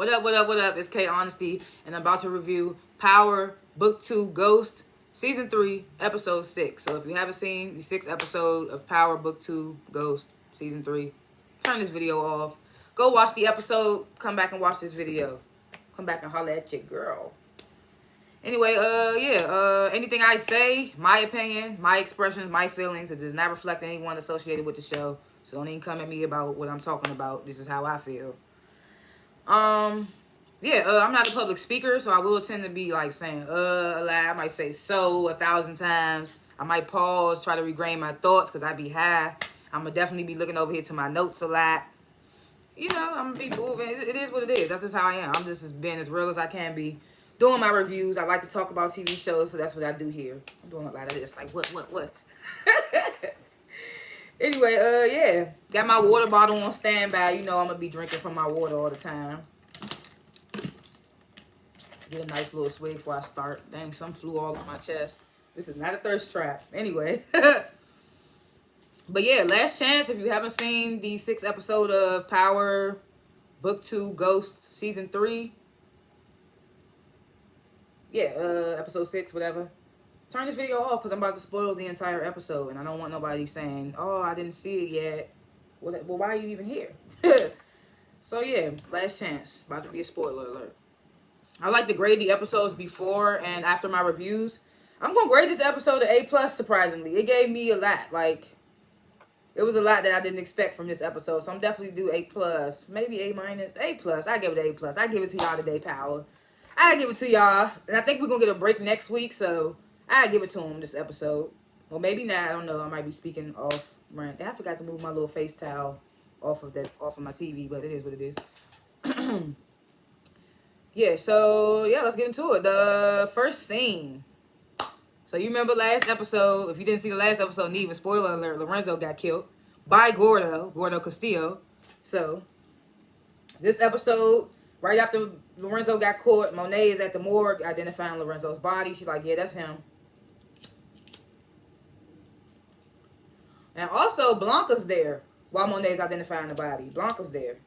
What up, what up, what up? It's K.Honesty, and I'm about to review Power Book 2 Ghost, Season 3, Episode 6. So if you haven't seen the 6th episode of Power Book 2 Ghost, Season 3, turn this video off. Go watch the episode, come back and watch this video. Come back and holler at your girl. Anyway, anything I say, my opinion, my expressions, my feelings, it does not reflect anyone associated with the show. So don't even come at me about what I'm talking about. This is how I feel. I'm not a public speaker, so I will tend to be like saying a lot. I might say so 1,000 times. I might pause, try to regain my thoughts because I be high. I'm gonna definitely be looking over here to my notes a lot. You know, I'm gonna be moving. It is what it is. That's just how I am. I'm just being as real as I can be. Doing my reviews. I like to talk about TV shows, so that's what I do here. I'm doing a lot of this. Like, what? Anyway, got my water bottle on standby. You know I'm going to be drinking from my water all the time. Get a nice little swig before I start. Dang, some flew all on my chest. This is not a thirst trap. Anyway. But yeah, last chance. If you haven't seen the 6th episode of Power Book 2 Ghost Season 3. Episode 6, whatever. Turn this video off because I'm about to spoil the entire episode. And I don't want nobody saying, oh, I didn't see it yet. Well, why are you even here? So, yeah, last chance. About to be a spoiler alert. I like to grade the episodes before and after my reviews. I'm going to grade this episode an A+, surprisingly. It gave me a lot. Like, it was a lot that I didn't expect from this episode. So, I'm definitely do A+. Maybe A-. A+. I give it A+. I give it to y'all today, Power. I give it to y'all. And I think we're going to get a break next week, so I give it to him this episode. Well, maybe not. I don't know. I might be speaking off rant. I forgot to move my little face towel off of my TV, but it is what it is. Let's get into it. The first scene. So you remember last episode, if you didn't see the last episode, need even spoiler alert, Lorenzo got killed by Gordo Castillo. So this episode, right after Lorenzo got caught, Monet is at the morgue identifying Lorenzo's body. She's like, yeah, that's him. And also, Blanca's there while Monet's identifying the body. Blanca's there.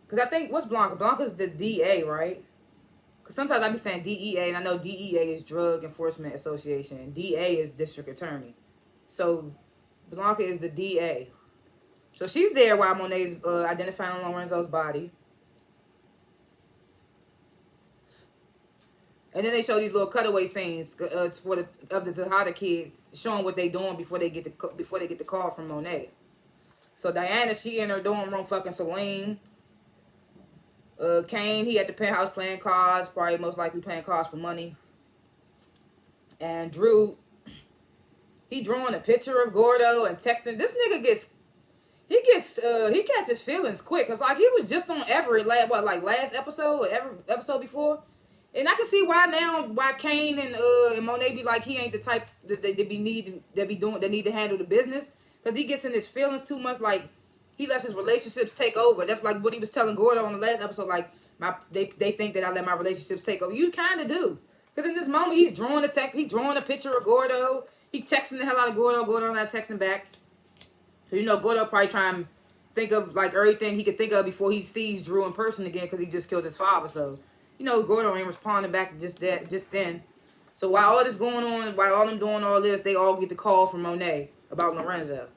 Because I think, what's Blanca? Blanca's the DA, right? Because sometimes I be saying DEA, and I know DEA is Drug Enforcement Association, and DA is District Attorney. So, Blanca is the DA. So, she's there while Monet's identifying Lorenzo's body. And then they show these little cutaway scenes of the Tejada kids showing what they doing before they get the call from Monet. So Diana, she in her dorm room fucking Celine. Kane, he at the penthouse playing cards, probably most likely playing cards for money. And Drew, he drawing a picture of Gordo and texting. This nigga he catches feelings quick. Cause like he was just on Everett last episode or every episode before. And I can see why Kane and Monet be like he ain't the type that need to handle the business, because he gets in his feelings too much. Like he lets his relationships take over. That's like what he was telling Gordo on the last episode. Like they think that I let my relationships take over. You kind of do, because in this moment he's drawing a picture of Gordo. He texting the hell out of Gordo. Gordo not texting back. So you know Gordo probably trying to think of like everything he could think of before he sees Drew in person again, because he just killed his father. So. You know, Gordo ain't responding back just then. So while all this going on, while all them doing all this, they all get the call from Monet about Lorenzo.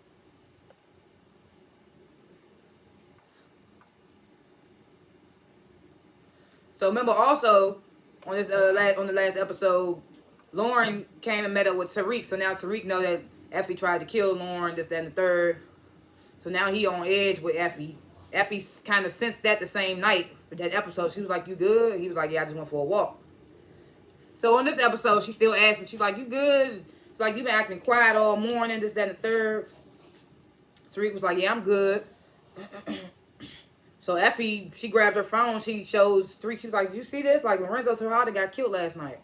So remember also on this on the last episode, Lauren came and met up with Tariq. So now Tariq know that Effie tried to kill Lauren, this, that, and the third. So now he on edge with Effie. Effie kind of sensed that the same night. That episode, she was like, you good? He was like, yeah, I just went for a walk. So on this episode, she still asked him, she's like, you good? She's like, you been acting quiet all morning, this, that, and the third. Tariq was like, yeah, I'm good. So Effie, she grabbed her phone, she shows Tariq, she was like, did you see this? Like, Lorenzo Tejada got killed last night.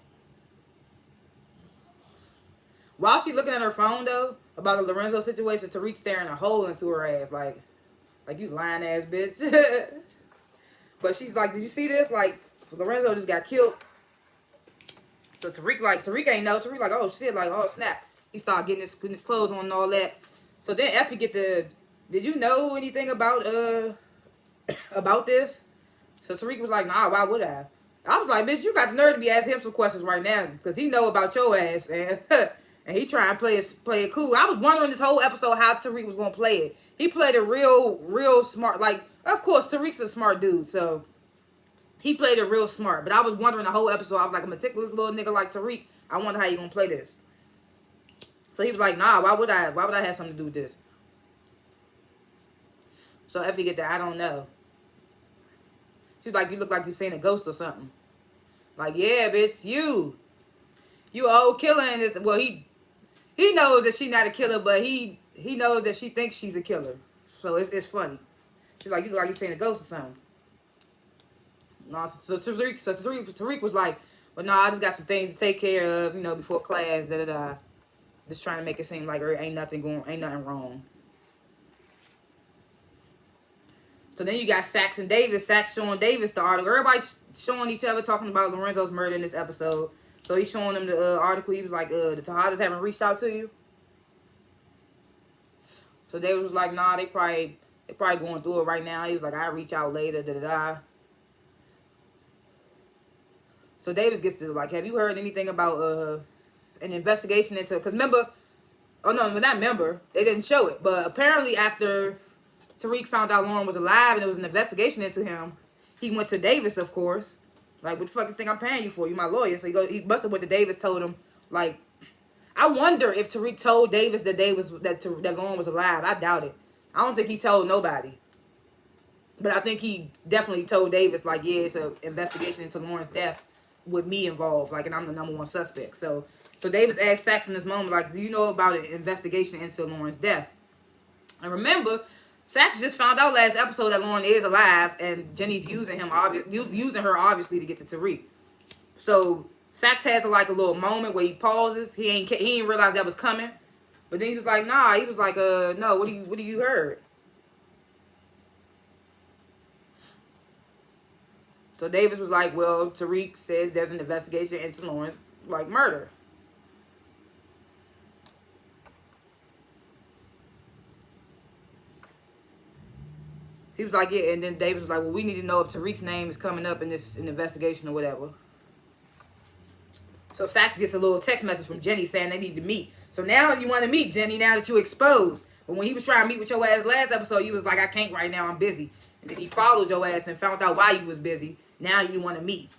While she looking at her phone, though, about the Lorenzo situation, Tariq staring a hole into her ass, like you lying ass bitch. But she's like, did you see this? Like, Lorenzo just got killed. So Tariq ain't know. Tariq like, oh shit, like, oh snap. He started getting his clothes on and all that. So then Effie did you know anything about about this. So Tariq was like, nah, why would I? I was like, bitch, you got the nerve to be asking him some questions right now because he know about your ass and and he trying to play it cool. I was wondering this whole episode how Tariq was gonna play it. He played it real smart. Like, of course, Tariq's a smart dude, so he played it real smart. But I was wondering the whole episode. I was like, a meticulous little nigga like Tariq. I wonder how you gonna play this. So he was like, nah, why would I have something to do with this? So Effie get that, I don't know. She's like, you look like you seen a ghost or something. Like, yeah, bitch, you a old killer in this. Well, he knows that she's not a killer, but he knows that she thinks she's a killer. So it's funny. She's like, you look like you seen a ghost or something. No, so Tariq was like, well, no, I just got some things to take care of, before class, da-da-da. Just trying to make it seem like there ain't nothing wrong. So then you got Sax and Davis. Sax showing Davis the article. Everybody's showing each other, talking about Lorenzo's murder in this episode. So he's showing them the article. He was like, the Tejadas haven't reached out to you? So Davis was like, nah, they probably going through it right now. He was like, I'll reach out later, da-da-da. So Davis gets to, like, have you heard anything about an investigation into... Because remember... Oh, no, not remember. They didn't show it. But apparently after Tariq found out Lauren was alive and there was an investigation into him, he went to Davis, of course. Like, what the fuck you think I'm paying you for? You my lawyer. So he must have went to Davis, told him, like... I wonder if Tariq told Davis that Lauren was alive. I doubt it. I don't think he told nobody. But I think he definitely told Davis, like, yeah, it's an investigation into Lauren's death with me involved, like, and I'm the number one suspect. So Davis asked Sax in this moment, like, do you know about an investigation into Lauren's death? And remember, Sax just found out last episode that Lauren is alive, and Jenny's using her obviously to get to Tariq. So Sax has a little moment where he pauses. He ain't realize that was coming, but then he was like, nah. He was like, no. What do you heard? So Davis was like, well, Tariq says there's an investigation into Lauren's, murder. He was like, yeah, and then Davis was like, well, we need to know if Tariq's name is coming up in this investigation or whatever. So Sax gets a little text message from Jenny saying they need to meet. So now you want to meet, Jenny, now that you exposed. But when he was trying to meet with your ass last episode, you was like, I can't right now, I'm busy. And then he followed your ass and found out why you was busy. Now you want to meet.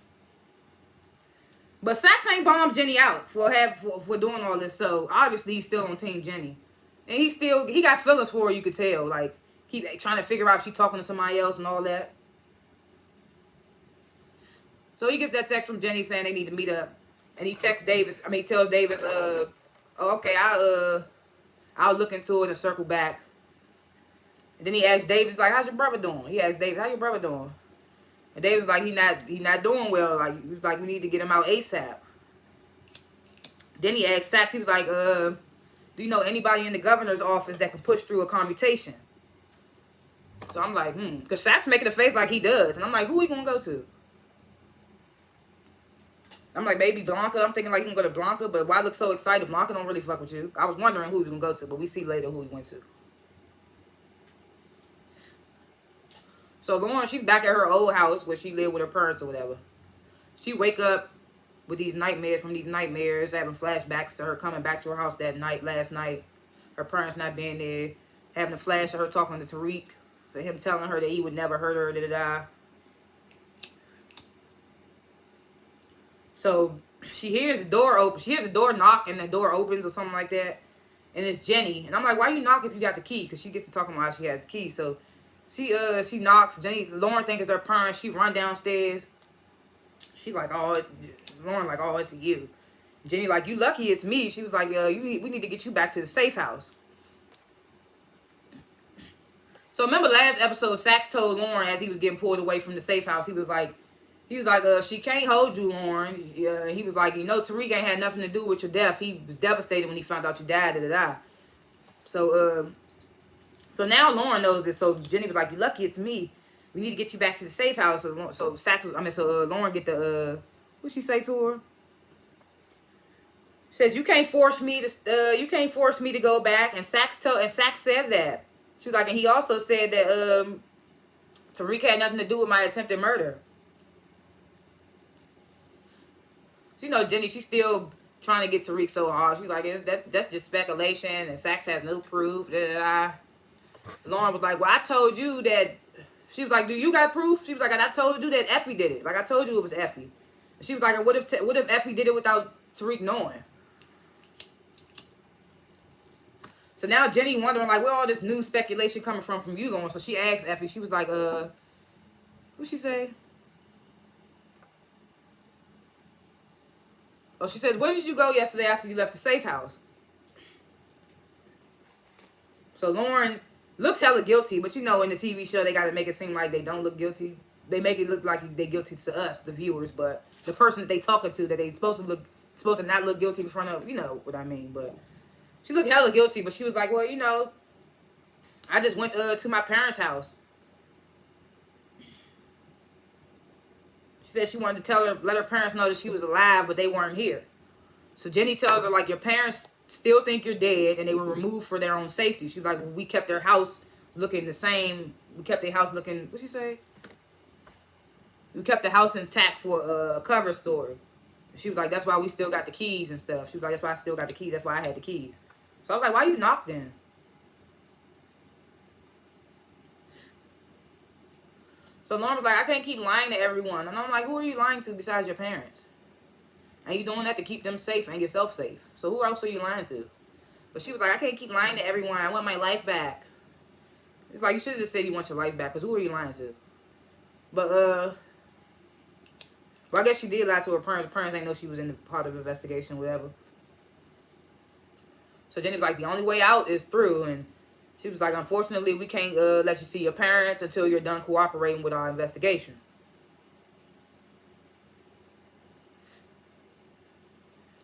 But Sax ain't bombed Jenny out for doing all this. So obviously he's still on Team Jenny. And he got feelings for her, you could tell. Like, he trying to figure out if she's talking to somebody else and all that. So he gets that text from Jenny saying they need to meet up. And he tells Davis, oh, okay, I'll look into it and circle back. And then he asked Davis, like, how's your brother doing? He asked Davis, how your brother doing? And Davis was like, he not doing well. Like, he was like, we need to get him out ASAP. Then he asked Sax, he was like, do you know anybody in the governor's office that can push through a commutation? So I'm like, because Sax making a face like he does. And I'm like, who he gonna go to? I'm like, maybe Blanca. I'm thinking like he can go to Blanca, but why look so excited? Blanca don't really fuck with you. I was wondering who he was gonna go to, but we see later who he went to. So Lauren, she's back at her old house where she lived with her parents or whatever. She wake up with these nightmares, having flashbacks to her coming back to her house last night. Her parents not being there, having a flash of her talking to Tariq, for him telling her that he would never hurt her, da-da-da. So she hears the door open. She hears the door knock and the door opens or something like that. And it's Jenny. And I'm like, why you knock if you got the key? Because she gets to talking about how she has the key. So she knocks. Lauren thinks it's her parents. She run downstairs. She's like, Lauren like, oh, it's you. Jenny like, you lucky it's me. She was like, we need to get you back to the safe house. So remember last episode, Sax told Lauren as he was getting pulled away from the safe house, he was like, she can't hold you, Lauren. He was like, Tariq ain't had nothing to do with your death. He was devastated when he found out you died, da-da-da. So now Lauren knows this. So Jenny was like, you lucky it's me. We need to get you back to the safe house. So Lauren get the, what'd she say to her? She says, you can't force me to go back. And Sax said that. She was like, and he also said that, Tariq had nothing to do with my attempted murder. So, you know, Jenny, she's still trying to get Tariq so hard. She's like, that's just speculation, and Sachs has no proof. Da, da, da. Lauren was like, well, I told you that. She was like, do you got proof? She was like, I told you that Effie did it. Like, I told you it was Effie. And she was like, what if Effie did it without Tariq knowing? So now Jenny wondering, like, where all this new speculation coming from you, Lauren? So she asked Effie, she was like, what'd she say? Oh, she says, where did you go yesterday after you left the safe house? So Lauren looks hella guilty, but you know, in the TV show, they got to make it seem like they don't look guilty. They make it look like they're guilty to us, the viewers, but the person that they talking to, that they supposed to not look guilty in front of, you know what I mean. But she looked hella guilty, but she was like, well, you know, I just went to my parents' house. She said she wanted to let her parents know that she was alive, but they weren't here. So Jenny tells her, like, your parents still think you're dead, and they were removed for their own safety. She was like, well, we kept their house looking the same. We kept their house looking, what'd she say? We kept the house intact for a cover story. She was like, that's why we still got the keys and stuff. She was like, that's why I still got the keys. That's why I had the keys. So I was like, why you knocked then? So Lauren was like, I can't keep lying to everyone. And I'm like, who are you lying to besides your parents? And you doing that to keep them safe and yourself safe. So who else are you lying to? But she was like, I can't keep lying to everyone. I want my life back. It's like, you should have just said you want your life back, because who are you lying to? But, well, I guess she did lie to her parents. Her parents ain't know she was in the part of the investigation, whatever. So Jenny was like, the only way out is through. And she was like, unfortunately, we can't let you see your parents until you're done cooperating with our investigation.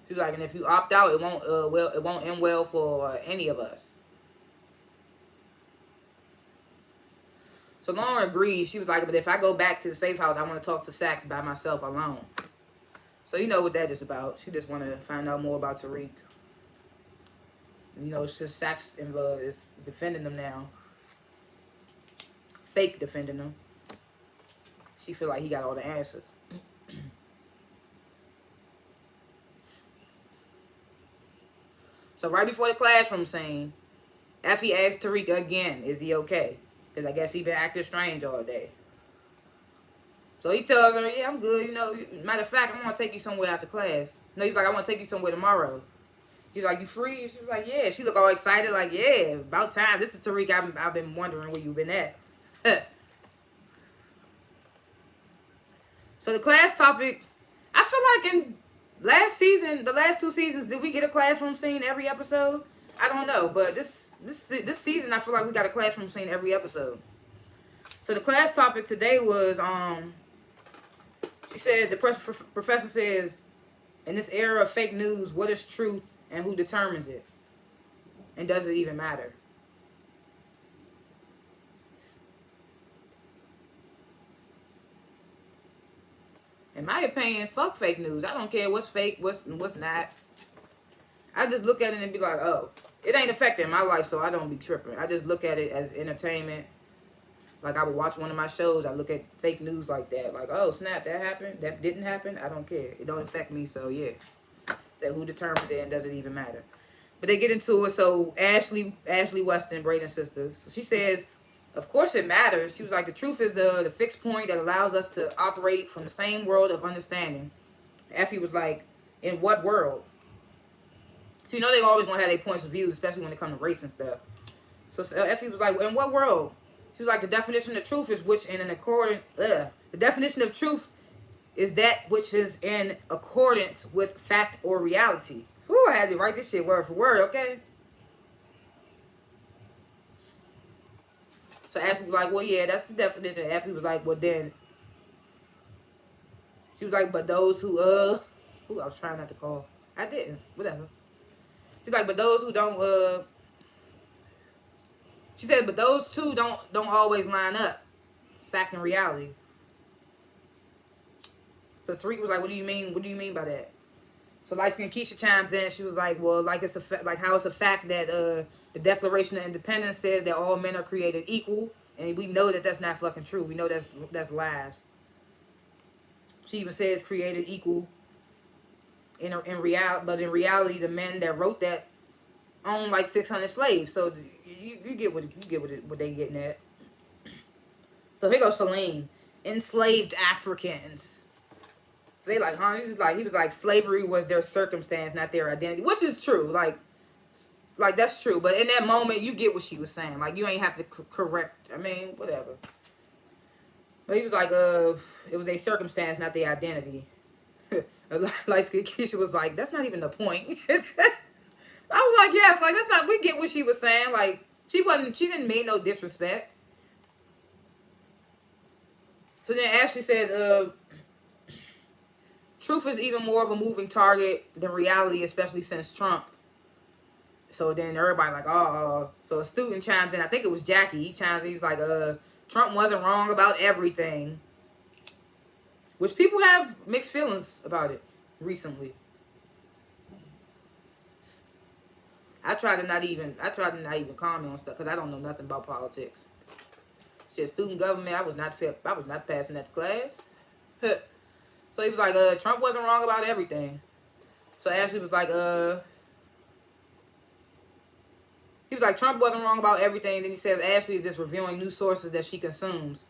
She was like, and if you opt out, it won't end well for any of us. So Lauren agreed. She was like, but if I go back to the safe house, I want to talk to Sachs by myself alone. So you know what that is about. She just want to find out more about Tariq. You know, it's just Sachs is defending them now. Fake defending them. She feel like he got all the answers. So right before the classroom scene, Effie asked Tariq again, is he okay? Because I guess he been acting strange all day. So he tells her, yeah, I'm good. You know, matter of fact, I'm going to take you somewhere after class. No, he's like, I want to take you somewhere tomorrow. He's like, you free? She was like, yeah. She look all excited, like, yeah, about time. This is Tariq. I've been wondering where you been at. So the class topic, I feel like in last season, the last 2 seasons, did we get a classroom scene every episode? I don't know, but this season, I feel like we got a classroom scene every episode. So the class topic today was, she said, the professor says, in this era of fake news, what is truth and who determines it? And does it even matter? In my opinion, fuck fake news. I don't care what's fake, what's not. I just look at it and be like, oh, it ain't affecting my life, so I don't be tripping. I just look at it as entertainment. Like, I would watch one of my shows, I look at fake news like that. Like, oh, snap, that happened? That didn't happen? I don't care. It don't affect me, so yeah. So who determines it, and does it even matter? But they get into it, so Ashley Weston, Braden's sister, so she says, of course it matters. She was like, the truth is the fixed point that allows us to operate from the same world of understanding. Effie was like, in what world? So you know they always want to have their points of view, especially when it comes to race and stuff. So Effie was like, in what world? She was like, the definition of truth is the definition of truth is that which is in accordance with fact or reality. Whew, I had to write this shit word for word, okay? So Ashley was like, well, yeah, that's the definition. Effie was like, well, then. She was like, but those who, I was trying not to call. I didn't. Whatever. She's like, but those who don't, she said, but those two don't always line up. Fact and reality. So Tariq was like, what do you mean? What do you mean by that? So light-skinned Keisha chimes in. She was like, well, like how it's a fact that the Declaration of Independence says that all men are created equal And we know that that's not fucking true. We know that's lies. She even says created equal in reality, but in reality, the men that wrote that own like 600 slaves. So you get what they getting at. So here goes Celine. Enslaved Africans. So they like, huh? He was like slavery was their circumstance, not their identity, which is true. Like that's true. But in that moment, you get what she was saying. Like you ain't have to correct. I mean, whatever. But he was like, it was their circumstance, not their identity. Like Keisha was like, that's not even the point. I was like, yes, like that's not. We get what she was saying. Like she didn't mean no disrespect. So then Ashley says, truth is even more of a moving target than reality, especially since Trump. So then everybody like, oh. So a student chimes in. I think it was Jackie. He chimes in. He was like, Trump wasn't wrong about everything. Which people have mixed feelings about it recently. I try to not even comment on stuff because I don't know nothing about politics. Shit, student government, I was not passing that class. So he was like, Trump wasn't wrong about everything. So Ashley was like, he was like, Trump wasn't wrong about everything. Then he said Ashley is just reviewing news sources that she consumes.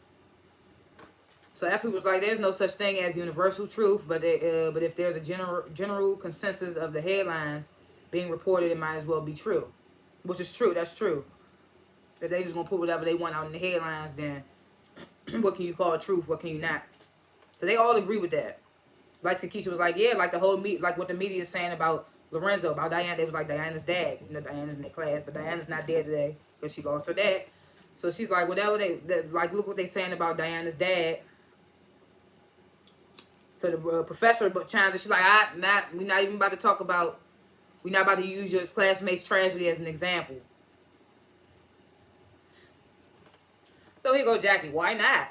So Ashley was like, there's no such thing as universal truth, but if there's a general consensus of the headlines being reported, it might as well be true. Which is true. That's true. If they just gonna put whatever they want out in the headlines, then what can you call truth? What can you not? So they all agree with that. Like Keisha was like, yeah, like the whole like what the media is saying about Lorenzo, about Diana. They was like Diana's dad. You know, Diana's in the class, but Diana's not there today because she lost her dad. So she's like, whatever they like, look what they saying about Diana's dad. So the professor chimes in. She's like, we're not even about to talk about. We're not about to use your classmate's tragedy as an example. So here go Jackie. Why not?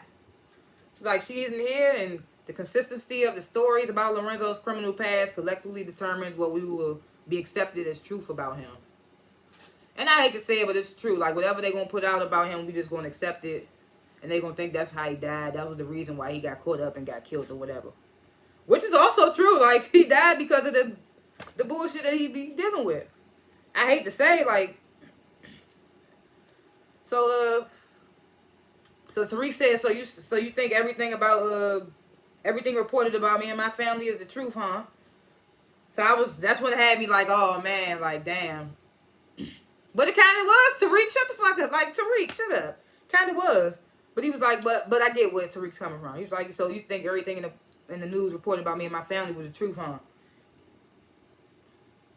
She's like, she isn't here, and the consistency of the stories about Lorenzo's criminal past collectively determines what we will be accepted as truth about him. And I hate to say it, but it's true. Like, whatever they're going to put out about him, we just going to accept it. And they're going to think that's how he died. That was the reason why he got caught up and got killed or whatever. Which is also true. Like, he died because of the bullshit that he be dealing with. I hate to say, like... So Tariq says, so you think everything about... everything reported about me and my family is the truth, huh? So that's what had me like, oh man, like damn. But it kind of was. Tariq, shut the fuck up. Like, Tariq, shut up. Kind of was. But he was like, but I get where Tariq's coming from. He was like, so you think everything in the news reported about me and my family was the truth, huh?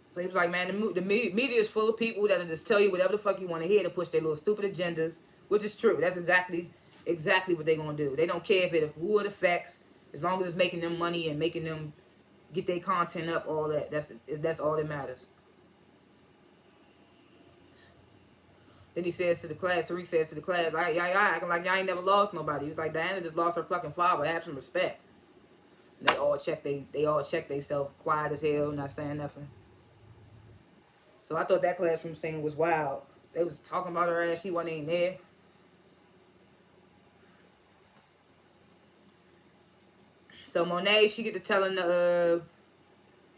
So he was like, man, the media is full of people that'll just tell you whatever the fuck you want to hear to push their little stupid agendas, which is true. That's exactly what they're going to do. They don't care who it affects, as long as it's making them money and making them get their content up, all that. That's all that matters. Then he says to the class, Tariq says to the class, y'all acting like y'all ain't never lost nobody. He was like, Diana just lost her fucking father. Have some respect. And they all check themselves, quiet as hell, not saying nothing. So I thought that classroom scene was wild. They was talking about her ass. She wasn't even there. So Monet, she get to telling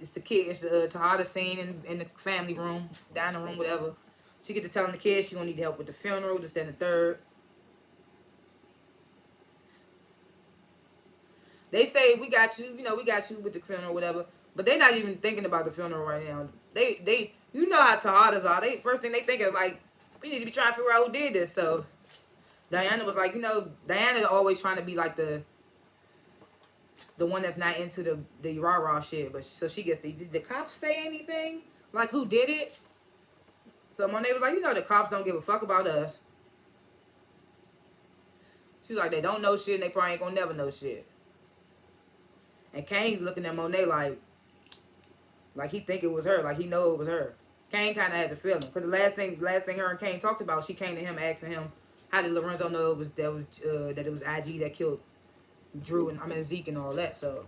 it's the kid, it's the Tahada scene in the family room, dining room, whatever. She get to telling the kids she gonna need help with the funeral, this, that, and the third. They say, we got you with the funeral, whatever. But they not even thinking about the funeral right now. They you know how Tahadas are. First thing they think is like, we need to be trying to figure out who did this. So Diana was like, Diana's always trying to be like the one that's not into the rah-rah shit. But so she gets did the cops say anything? Like, who did it? So Monet was like, the cops don't give a fuck about us. She was like, they don't know shit and they probably ain't gonna never know shit. And Kane's looking at Monet like he think it was her, like he know it was her. Kane kind of had the feeling, because the last thing her and Kane talked about, she came to him asking him, how did Lorenzo know that it was IG that killed Drew and Zeke and all that. So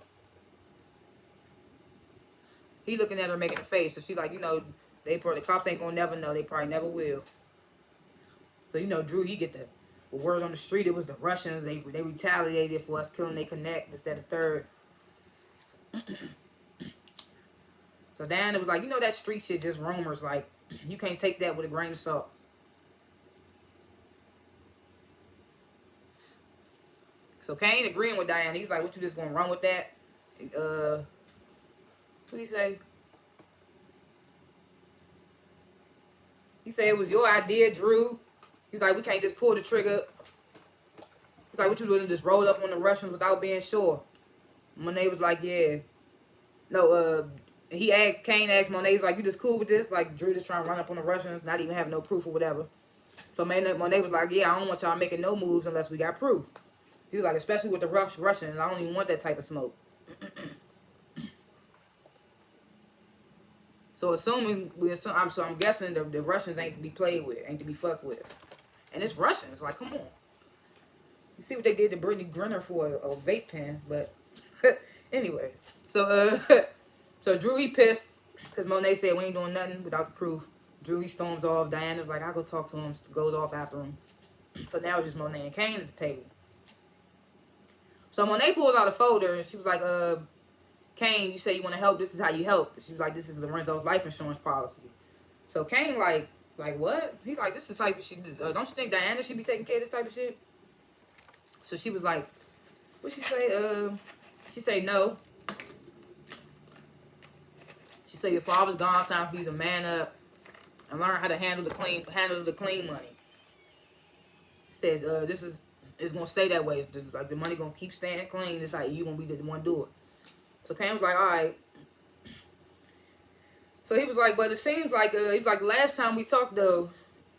he looking at her making a face. So she's like, the cops ain't gonna never know. They probably never will. So Drew, he get the word on the street, it was the Russians. They retaliated for us killing they connect, this, that, the third. So then it was like, that street shit just rumors. Like, you can't take that with a grain of salt. So Kane agreeing with Diana. He was like, what, you just gonna run with that? What did he say? He said it was your idea, Drew. He's like, we can't just pull the trigger. He's like, what you doing? Just roll up on the Russians without being sure. Monet was like, yeah. No, Kane asked Monet, he was like, you just cool with this? Like, Drew just trying to run up on the Russians, not even having no proof or whatever. So Monet was like, yeah, I don't want y'all making no moves unless we got proof. He was like, especially with the Russians, I don't even want that type of smoke. So I'm guessing the Russians ain't to be played with, ain't to be fucked with. And it's Russians, like, come on. You see what they did to Brittany Griner for a vape pen, but anyway. So so Drew, he pissed because Monet said we ain't doing nothing without the proof. Drew, he storms off. Diana's like, I'll go talk to him, goes off after him. So now it's just Monet and Kane at the table. So Monet pulls out a folder and she was like, Kane, you say you want to help. This is how you help. She was like, this is Lorenzo's life insurance policy. So Kane like what? He's like, this is the type of shit. Don't you think Diana should be taking care of this type of shit? So she was like, what she say? She say no. She say your father's gone. Time for you to man up and learn how to handle the clean money. Says it's gonna stay that way. Like the money gonna keep staying clean. It's like you gonna be the one do it. So Kane was like, all right. So he was like, but it seems like he was like, last time we talked though,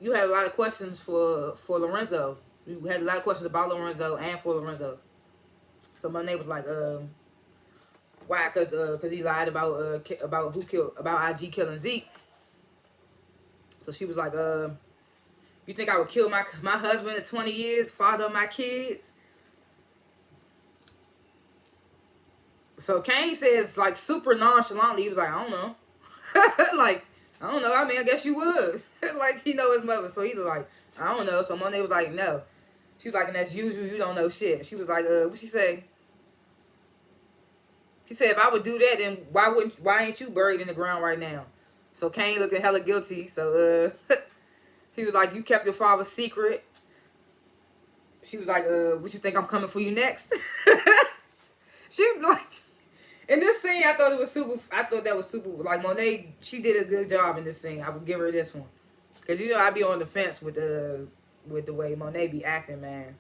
you had a lot of questions for Lorenzo. You had a lot of questions about Lorenzo and for Lorenzo. So Monet was like, why? Cause he lied about IG killing Zeke. So she was like, you think I would kill my husband in 20 years, father of my kids? So Kane says, like, super nonchalantly, he was like, I don't know. Like, I don't know. I mean, I guess you would. Like, he know his mother. So he was like, I don't know. So Monet was like, no. She was like, and as usual, you don't know shit. She was like, what she say? She said, if I would do that, then why ain't you buried in the ground right now? So Kane looking hella guilty. So, he was like, you kept your father's secret. She was like, what you think I'm coming for you next? She was like, in this scene, I thought that was super. Like, Monet, she did a good job in this scene. I would give her this one. Because, I be on the fence with the way Monet be acting, man.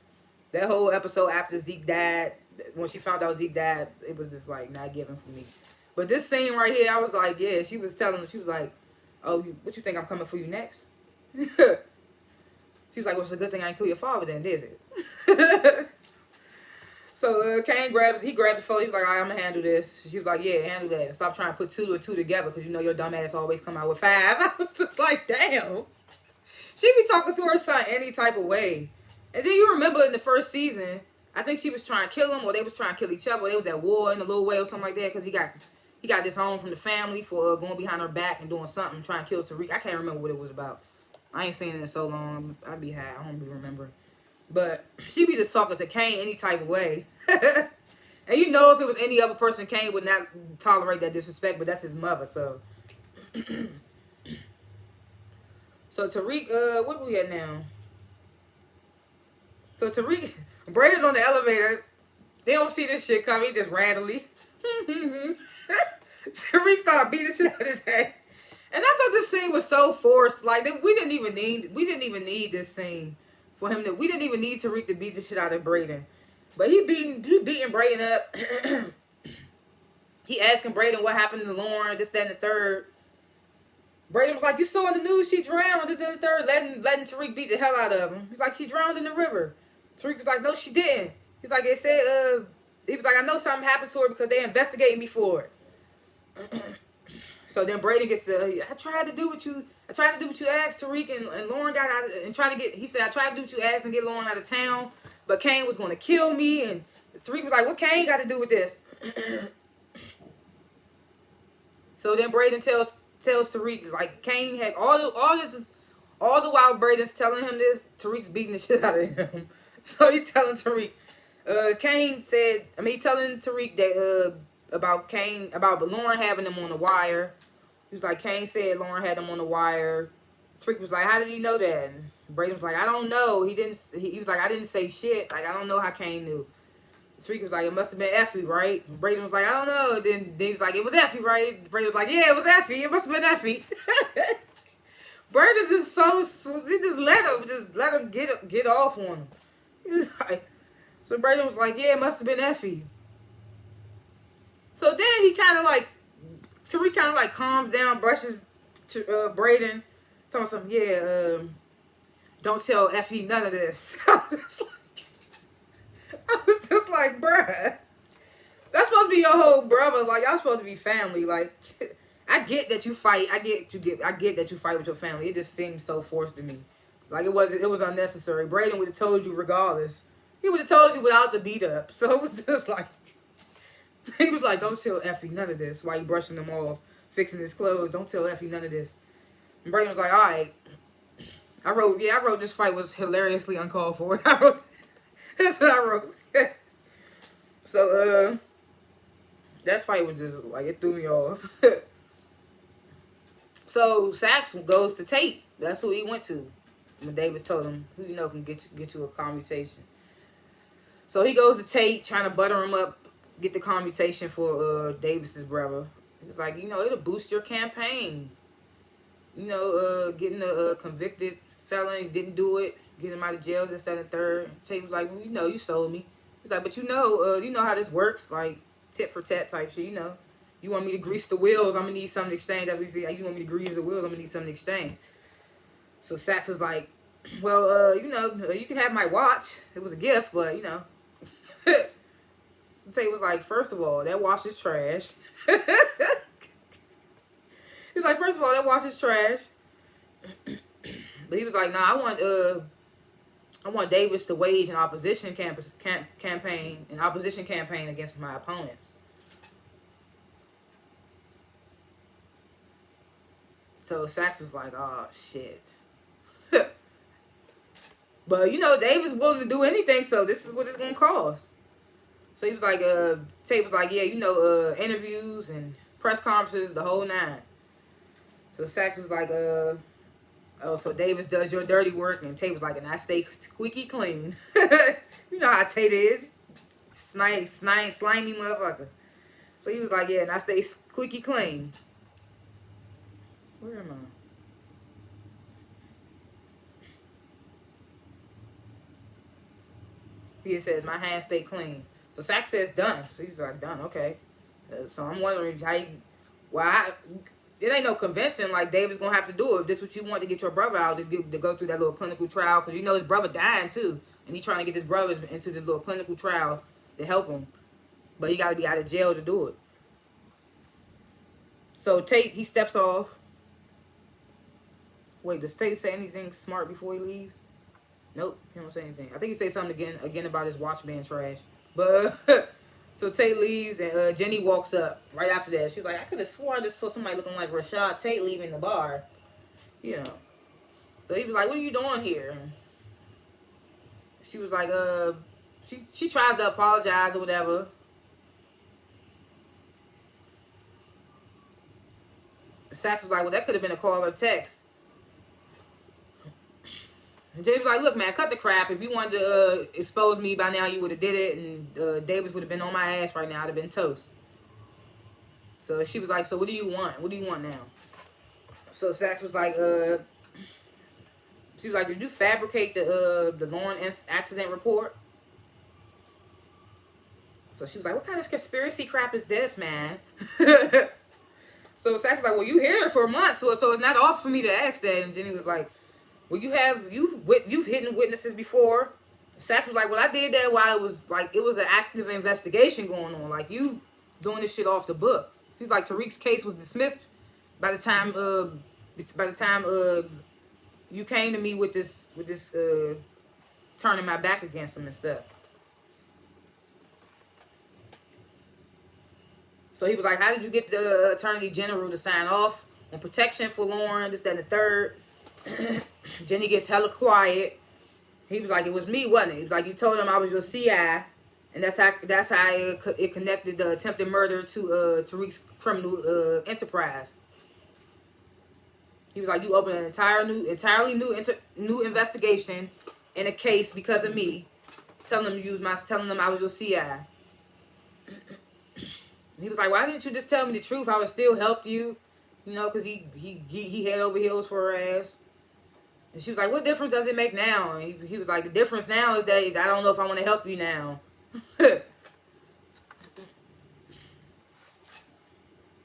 That whole episode after Zeke died, when she found out Zeke died, it was just, like, not giving for me. But this scene right here, I was like, yeah, she was telling him, she was like, oh, what you think I'm coming for you next? She was like, well, it's a good thing I ain't kill your father then, is it? So Kane grabbed the phone. He was like, all right, I'm going to handle this. She was like, yeah, handle that. Stop trying to put 2 and 2 together because your dumb ass always come out with 5. I was just like, damn. She be talking to her son any type of way. And then you remember in the first season, I think she was trying to kill him or they was trying to kill each other. Or they was at war in a little way or something like that because he got disowned from the family for going behind her back and doing something, trying to kill Tariq. I can't remember what it was about. I ain't seen it in so long. I'd be high. I don't be remembering. But she be just talking to Kane any type of way. And if it was any other person, Kane would not tolerate that disrespect, but that's his mother, so. So Tariq, what we at now? So Tariq, Braden's on the elevator. They don't see this shit coming, just randomly. Tariq started beating shit out of his head. And I thought this scene was so forced. Like, we didn't even need this scene. For him we didn't even need Tariq to beat the shit out of Braden. But he beating Braden up. He asking Braden what happened to Lauren, this, that, and the third. Braden was like, you saw in the news she drowned, this, that, and the third, letting Tariq beat the hell out of him. He's like, she drowned in the river. Tariq was like, no, she didn't. He's like, they said, he was like, I know something happened to her because they investigating me for it. So then Braden gets I tried to do what you asked Tariq and Lauren got out of, and he said, I tried to do what you asked and get Lauren out of town, but Kane was going to kill me. And Tariq was like, what Kane got to do with this? So then Braden tells Tariq, like, Kane had all All the while Braden's telling him this, Tariq's beating the shit out of him. So he's telling Tariq. Kane said, he telling Tariq that about Kane, about Lauren having him on the wire. He was like, Kane said Lauren had him on the wire. Tariq was like, how did he know that? And Braden was like, I don't know. He was like, I didn't say shit. Like, I don't know how Kane knew. Tariq was like, it must have been Effie, right? Braden was like, I don't know. Then he was like, it was Effie, right? Braden was like, yeah, it was Effie. It must have been Effie. Braden's just so sweet. He just let him get off on him. He was like, so Braden was like, yeah, it must have been Effie. So then he kind of like, Tariq kind of like calms down, brushes to Braden, telling him something, yeah, don't tell Effie none of this. I was just like, bruh, that's supposed to be your whole brother. Like, y'all supposed to be family. Like, I get that you fight. I get that you fight with your family. It just seems so forced to me. Like, it was unnecessary. Braden would have told you regardless. He would have told you without the beat up. So it was just like, he was like, don't tell Effie none of this while you brushing them off, fixing his clothes. Don't tell Effie none of this. And Braden was like, all right. I wrote this fight was hilariously uncalled for. That's what I wrote. So, that fight was just, like, it threw me off. So, Saxe goes to Tate. That's who he went to. When Davis told him, who you know can get you a commutation. So, he goes to Tate, trying to butter him up, get the commutation for Davis's brother. He was like, it'll boost your campaign. Getting a convicted felon, didn't do it, get him out of jail, this, that, and third. Tate was like, well, you sold me. He's like, but you know how this works, like tit for tat type shit. You want me to grease the wheels? I'm gonna need something to exchange. As we see, you want me to grease the wheels? I'm gonna need something to exchange. So Saxe was like, well, you can have my watch. It was a gift, but Tate was like, first of all, that watch is trash. He's like, first of all, that watch is trash. But he was like, nah, I want Davis to wage an opposition campaign against my opponents. So Saxe was like, oh, shit. But, Davis willing to do anything, so this is what it's going to cost. So he was like, Tate was like, yeah, interviews and press conferences, the whole nine. So Saxe was like, so Davis does your dirty work, and Tate was like, and I stay squeaky clean. You know how Tate is. Slimy motherfucker. So he was like, yeah, and I stay squeaky clean. Where am I? He said, my hands stay clean. So Saxe says done. So he's like, done, okay. So I'm wondering it ain't no convincing like Davis gonna have to do it. If this what you want to get your brother out to go through that little clinical trial, because his brother dying too, and he trying to get his brother into this little clinical trial to help him, but he got to be out of jail to do it. So Tate, he steps off. Wait, does Tate say anything smart before he leaves? Nope, he don't say anything. I think he said something again about his watch being trash. But so Tate leaves, and Jenny walks up right after that. She was like, I could have swore I just saw somebody looking like Rashad Tate leaving the bar. So he was like, what are you doing here? She was like, she tries to apologize or whatever. Saxe was like, well, that could have been a call or text. And Jay was like, look, man, cut the crap. If you wanted to expose me by now, you would have did it, and Davis would have been on my ass right now. I'd have been toast. So she was like, so what do you want? What do you want now? So Saxe was like, she was like, did you fabricate the Lauren accident report? So she was like, what kind of conspiracy crap is this, man? So Saxe was like, well, you hid her for months, so it's not off for me to ask that. And Jenny was like, well, you've hidden witnesses before. Saxe was like, well, I did that while it was an active investigation going on. Like, you doing this shit off the book. He was like, Tariq's case was dismissed by the time you came to me with this turning my back against him and stuff. So he was like, how did you get the Attorney General to sign off on protection for Lauren, this, that, and the third? Jenny gets hella quiet. He was like, it was me, wasn't it? He was like, you told him I was your CI. And that's how it connected the attempted murder to Tariq's criminal enterprise. He was like, you opened an entirely new investigation in a case because of me. Telling them I was your CI. He was like, why didn't you just tell me the truth? I would still help you. You know, because he head over heels for her ass. And she was like, what difference does it make now? And he was like, the difference now is that I don't know if I want to help you now.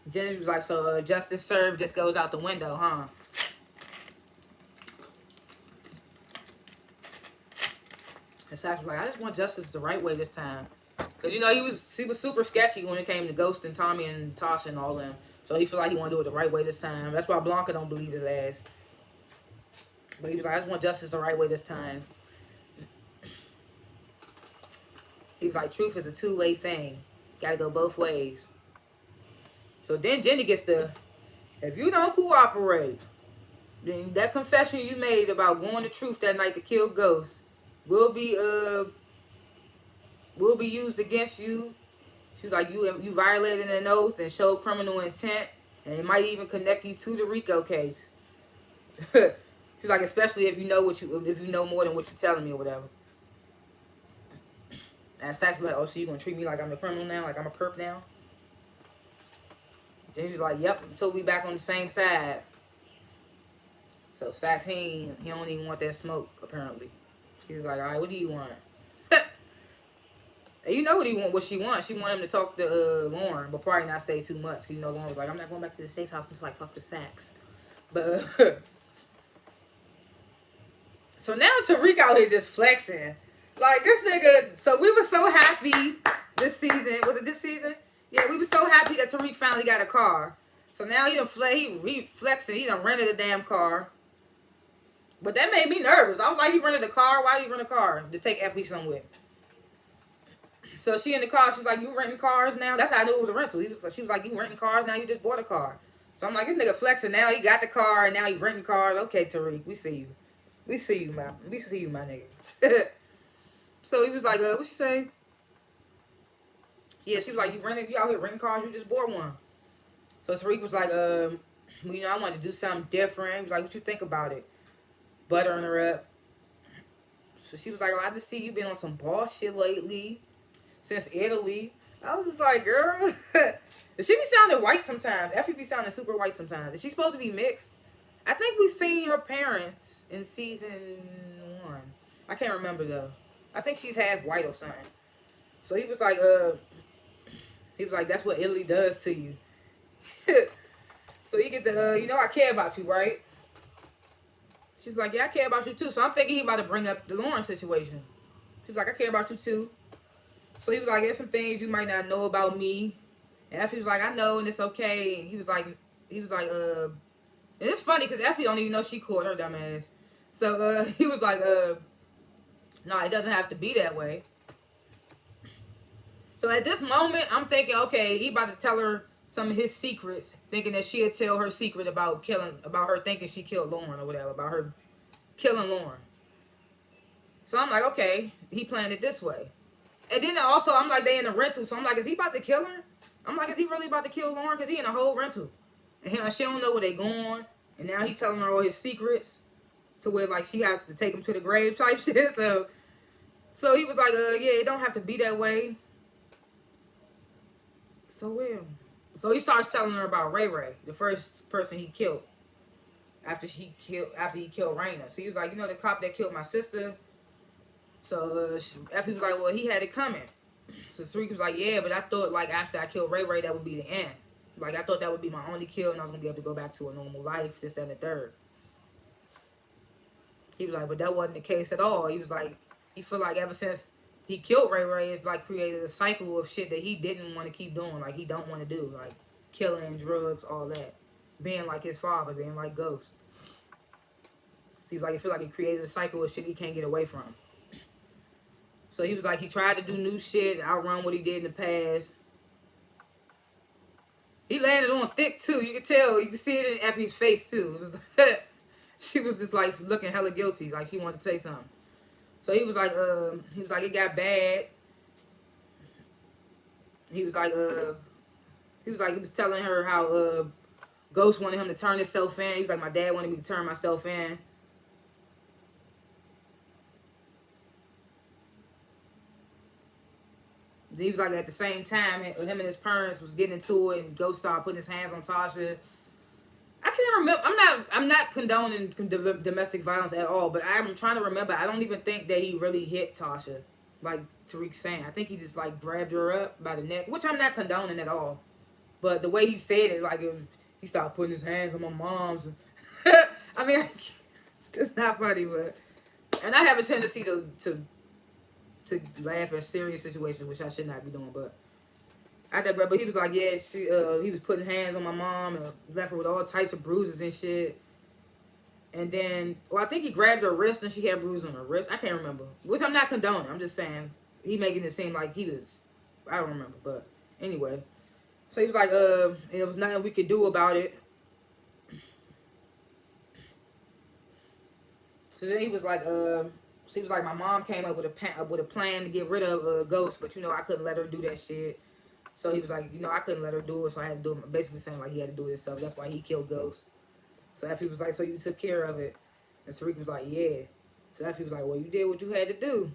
Jenny was like, so justice served just goes out the window, huh? And Sax was like, I just want justice the right way this time. Because, you know, he was super sketchy when it came to Ghost and Tommy and Tasha and all them. So he felt like he wanted to do it the right way this time. That's why Blanca don't believe his ass. But he was like, I just want justice the right way this time. He was like, truth is a two-way thing. Gotta go both ways. So then Jenny gets if you don't cooperate, then that confession you made about going to truth that night to kill Ghost will be used against you. She was like, you violated an oath and showed criminal intent, and it might even connect you to the RICO case. She's like, especially if you know more than what you're telling me or whatever. And Sax was like, oh, so you gonna treat me like I'm a criminal now, like I'm a perp now? Jenny was like, yep, until we back on the same side. So Sax, he don't even want that smoke, apparently. He was like, all right, what do you want? And you know what she wants. She wanted him to talk to Lauren, but probably not say too much. Because, you know, Lauren was like, I'm not going back to the safe house until I talk to Sax. But, so now Tariq out here just flexing. Like, this nigga, so we were so happy this season. Was it this season? Yeah, we were so happy that Tariq finally got a car. So now he flexing. He done rented a damn car. But that made me nervous. I was like, he rented a car? Why did he rent a car? To take Effie somewhere. So she in the car. She was like, you renting cars now? That's how I knew it was a rental. She was like, you renting cars now? You just bought a car. So I'm like, this nigga flexing now. He got the car and now he renting cars. Okay, Tariq, we see you. We see you, my nigga. So he was like, what she say? Yeah, she was like, you out here renting cars? You just bought one. So Tariq was like, you know, I wanted to do something different. He was like, what you think about it? Buttering her up. So she was like, I just see you been on some boss shit lately. Since Italy. I was just like, girl. She be sounding white sometimes. Effie be sounding super white sometimes. Is she supposed to be mixed? I think we seen her parents in season 1. I can't remember though. I think she's half white or something. So he was like, that's what Italy does to you. So you get the, you know I care about you, right? She's like, yeah, I care about you too. So I'm thinking he about to bring up the Lauren situation. She was like, I care about you too. So he was like, there's some things you might not know about me. And Effie was like, I know, and it's okay. And he was like, and it's funny because Effie don't even know she caught her dumb ass. So he was like, no, it doesn't have to be that way. So at this moment, I'm thinking, okay, he about to tell her some of his secrets, thinking that she'll tell her secret about her thinking she killed Lauren or whatever, about her killing Lauren. So I'm like, okay, he planned it this way. And then also, I'm like, they in a rental. So I'm like, is he about to kill her? I'm like, is he really about to kill Lauren? Because he in a whole rental. And she don't know where they going. And now he telling her all his secrets. To where, like, she has to take him to the grave type shit. So he was like, yeah, it don't have to be that way. So, So he starts telling her about Ray Ray, the first person he killed. After he killed Raina. So he was like, you know, the cop that killed my sister. So Effie was like, well, he had it coming. So Tariq was like, yeah, but I thought, like, after I killed Ray Ray, that would be the end. Like, I thought that would be my only kill, and I was going to be able to go back to a normal life, this, and the third. He was like, but that wasn't the case at all. He was like, he feel like ever since he killed Ray Ray, it's, like, created a cycle of shit that he didn't want to keep doing. Like, he don't want to do. Like, killing, drugs, all that. Being like his father, being like Ghost. So he was like, I feel like it created a cycle of shit he can't get away from. So he was like, he tried to do new shit, outrun what he did in the past. He landed on thick, too. You can tell. You can see it in Effie's face, too. It was like, she was just like looking hella guilty, like she wanted to say something. So he was like, it got bad. He was like, he was telling her how Ghost wanted him to turn himself in. He was like, my dad wanted me to turn myself in. He was like, at the same time, him and his parents was getting into it, and Ghost started putting his hands on Tasha. I can't remember. I'm not condoning domestic violence at all, but I'm trying to remember. I don't even think that he really hit Tasha, like Tariq's saying. I think he just like grabbed her up by the neck, which I'm not condoning at all. But the way he said it, like he started putting his hands on my mom's. I mean, it's not funny, but and I have a tendency to laugh at serious situations, which I should not be doing, but I digress. But he was like, yeah, he was putting hands on my mom and left her with all types of bruises and shit. And then, I think he grabbed her wrist and she had bruises on her wrist. I can't remember, which I'm not condoning. I'm just saying he making it seem like he was. I don't remember, but anyway. So he was like, there was nothing we could do about it. So then he was like, my mom came up with a plan to get rid of Ghost, but I couldn't let her do that shit. So he was like, I couldn't let her do it, so I had to do it. Basically saying like he had to do it himself. That's why he killed Ghost. So Effie was like, so you took care of it? And Tariq was like, yeah. So Effie was like, well, you did what you had to do.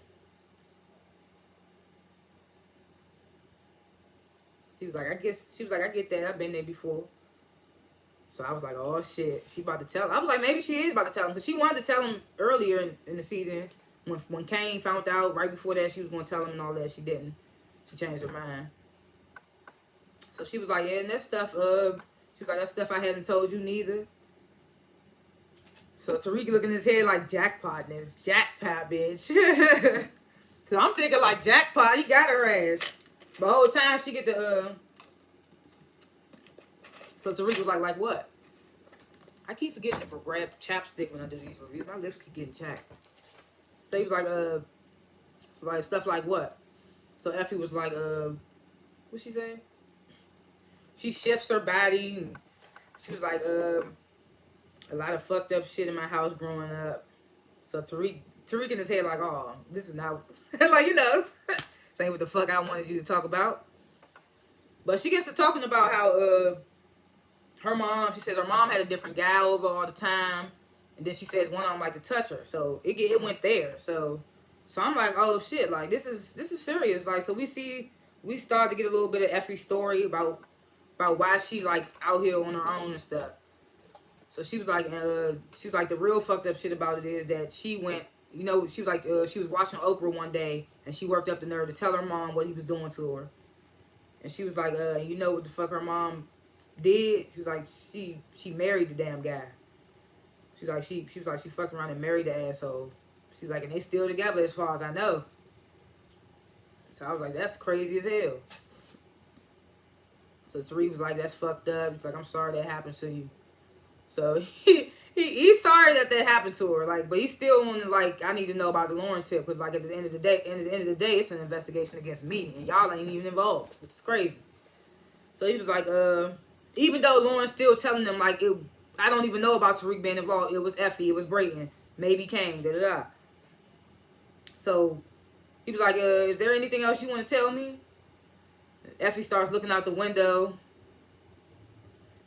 She was like, I get that. I've been there before. So I was like, oh shit, she about to tell him. I was like, maybe she is about to tell him, because she wanted to tell him earlier in the season when Kane found out. Right before that, she was going to tell him and all that. She didn't. She changed her mind. So she was like, yeah, and that stuff, she was like, that stuff I hadn't told you neither. So Tariq looking in his head like, jackpot, nigga. Jackpot, bitch. So I'm thinking like, jackpot, he got her ass. But the whole time she get the, so Tariq was like what? I keep forgetting to grab chapstick when I do these reviews. My lips keep getting chapped. So he was like stuff like what? So Effie was like, what's she saying? She shifts her body. She was like, a lot of fucked up shit in my house growing up. So Tariq in his head like, oh, this is not, like, saying what the fuck I wanted you to talk about. But she gets to talking about how, her mom, she says her mom had a different guy over all the time. And then she says one of them like to touch her. So it went there. So I'm like, oh shit, like this is serious. Like, so we start to get a little bit of Effie's story about why she like out here on her own and stuff. So she was like, the real fucked up shit about it is that she went, she was like, she was watching Oprah one day and she worked up the nerve to tell her mom what he was doing to her. And she was like, you know what the fuck her mom did? She was like, she married the damn guy. She was like, she fucked around and married the asshole. She's like, and they still together as far as I know. So I was like, that's crazy as hell. So Tariq was like, that's fucked up. He's like, I'm sorry that happened to you. So he's sorry that happened to her. Like, but he's still on the, like, I need to know about the Lauren tip, because like at the end of the day, it's an investigation against me, and y'all ain't even involved, which is crazy. So he was like, even though Lauren's still telling them like, I don't even know about Tariq being involved. It was Effie, it was Brayton, maybe Kane, da da da. So he was like, is there anything else you want to tell me? Effie starts looking out the window.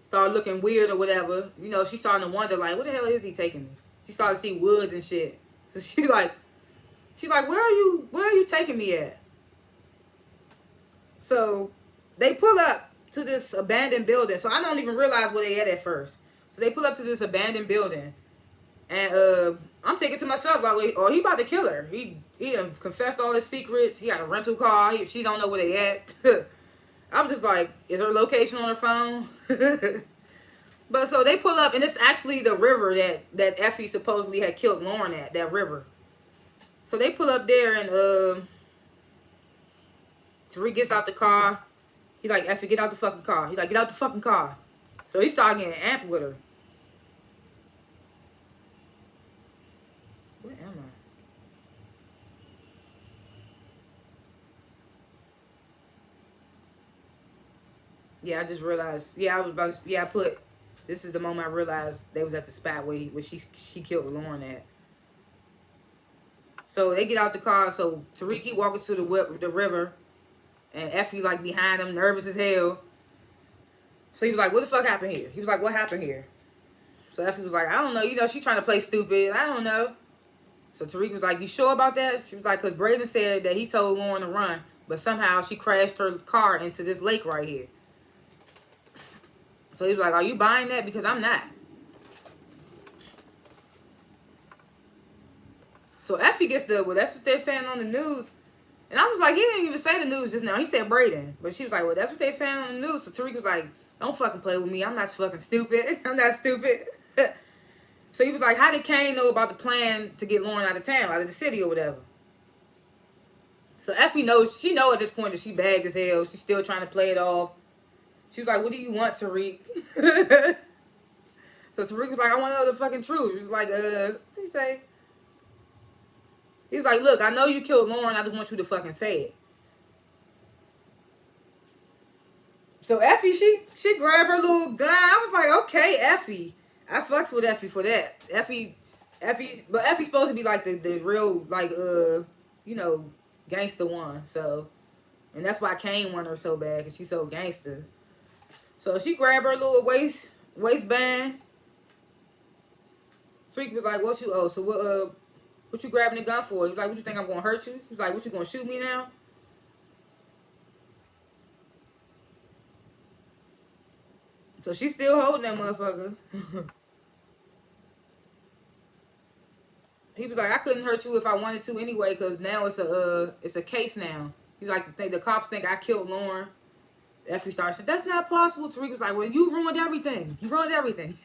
Started looking weird or whatever. She's starting to wonder, like, what the hell is he taking me? She started to see woods and shit. So she's like, where are you taking me at? So they pull up to this abandoned building. So I don't even realize where they at first. So they pull up to this abandoned building. And I'm thinking to myself, like, oh, he about to kill her. He done confessed all his secrets. He got a rental car. She don't know where they at. I'm just like, is her location on her phone? But so they pull up, and it's actually the river that Effie supposedly had killed Lauren at, that river. So they pull up there, and Tariq gets out the car. He's like, Effie, get out the fucking car. He's like, get out the fucking car. So he started getting amped with her. Where am I? Yeah, I just realized. Yeah, I put This is the moment I realized they was at the spot where she killed Lauren at. So they get out the car. So Tariq, he walking to the river, and Effie like behind him, nervous as hell. So he was like, "What the fuck happened here?" He was like, "What happened here?" So Effie was like, "I don't know. You know, she trying to play stupid. I don't know." So Tariq was like, "You sure about that?" She was like, "Cause Braden said that he told Lauren to run, but somehow she crashed her car into this lake right here." So he was like, "Are you buying that? Because I'm not." So Effie gets well, that's what they're saying on the news. And I was like, he didn't even say the news just now. He said Braden. But she was like, well, that's what they're saying on the news. So Tariq was like, don't fucking play with me. I'm not fucking stupid. I'm not stupid. So he was like, how did Kane know about the plan to get Lauren out of town, out of the city or whatever? So Effie knows, she know at this point that she bagged as hell. She's still trying to play it off. She was like, what do you want, Tariq? So Tariq was like, I want to know the fucking truth. He was like, what did he say? He was like, look, I know you killed Lauren. I just want you to fucking say it. So Effie, she grabbed her little gun. I was like, okay, Effie. I fucks with Effie for that. But Effie's supposed to be like the real, like, you know, gangster one. So, and that's why Kane wanted her so bad, because she's so gangster. So she grabbed her little waistband. Freak was like, what you owe? So what you grabbing the gun for? He was like, what you think I'm gonna hurt you? He was like, what you gonna shoot me now? So she's still holding that motherfucker. He was like, I couldn't hurt you if I wanted to anyway, because now it's a case now. He's like, the cops think I killed Lauren. Effie started saying, that's not possible. Tariq was like, well, you ruined everything. You ruined everything.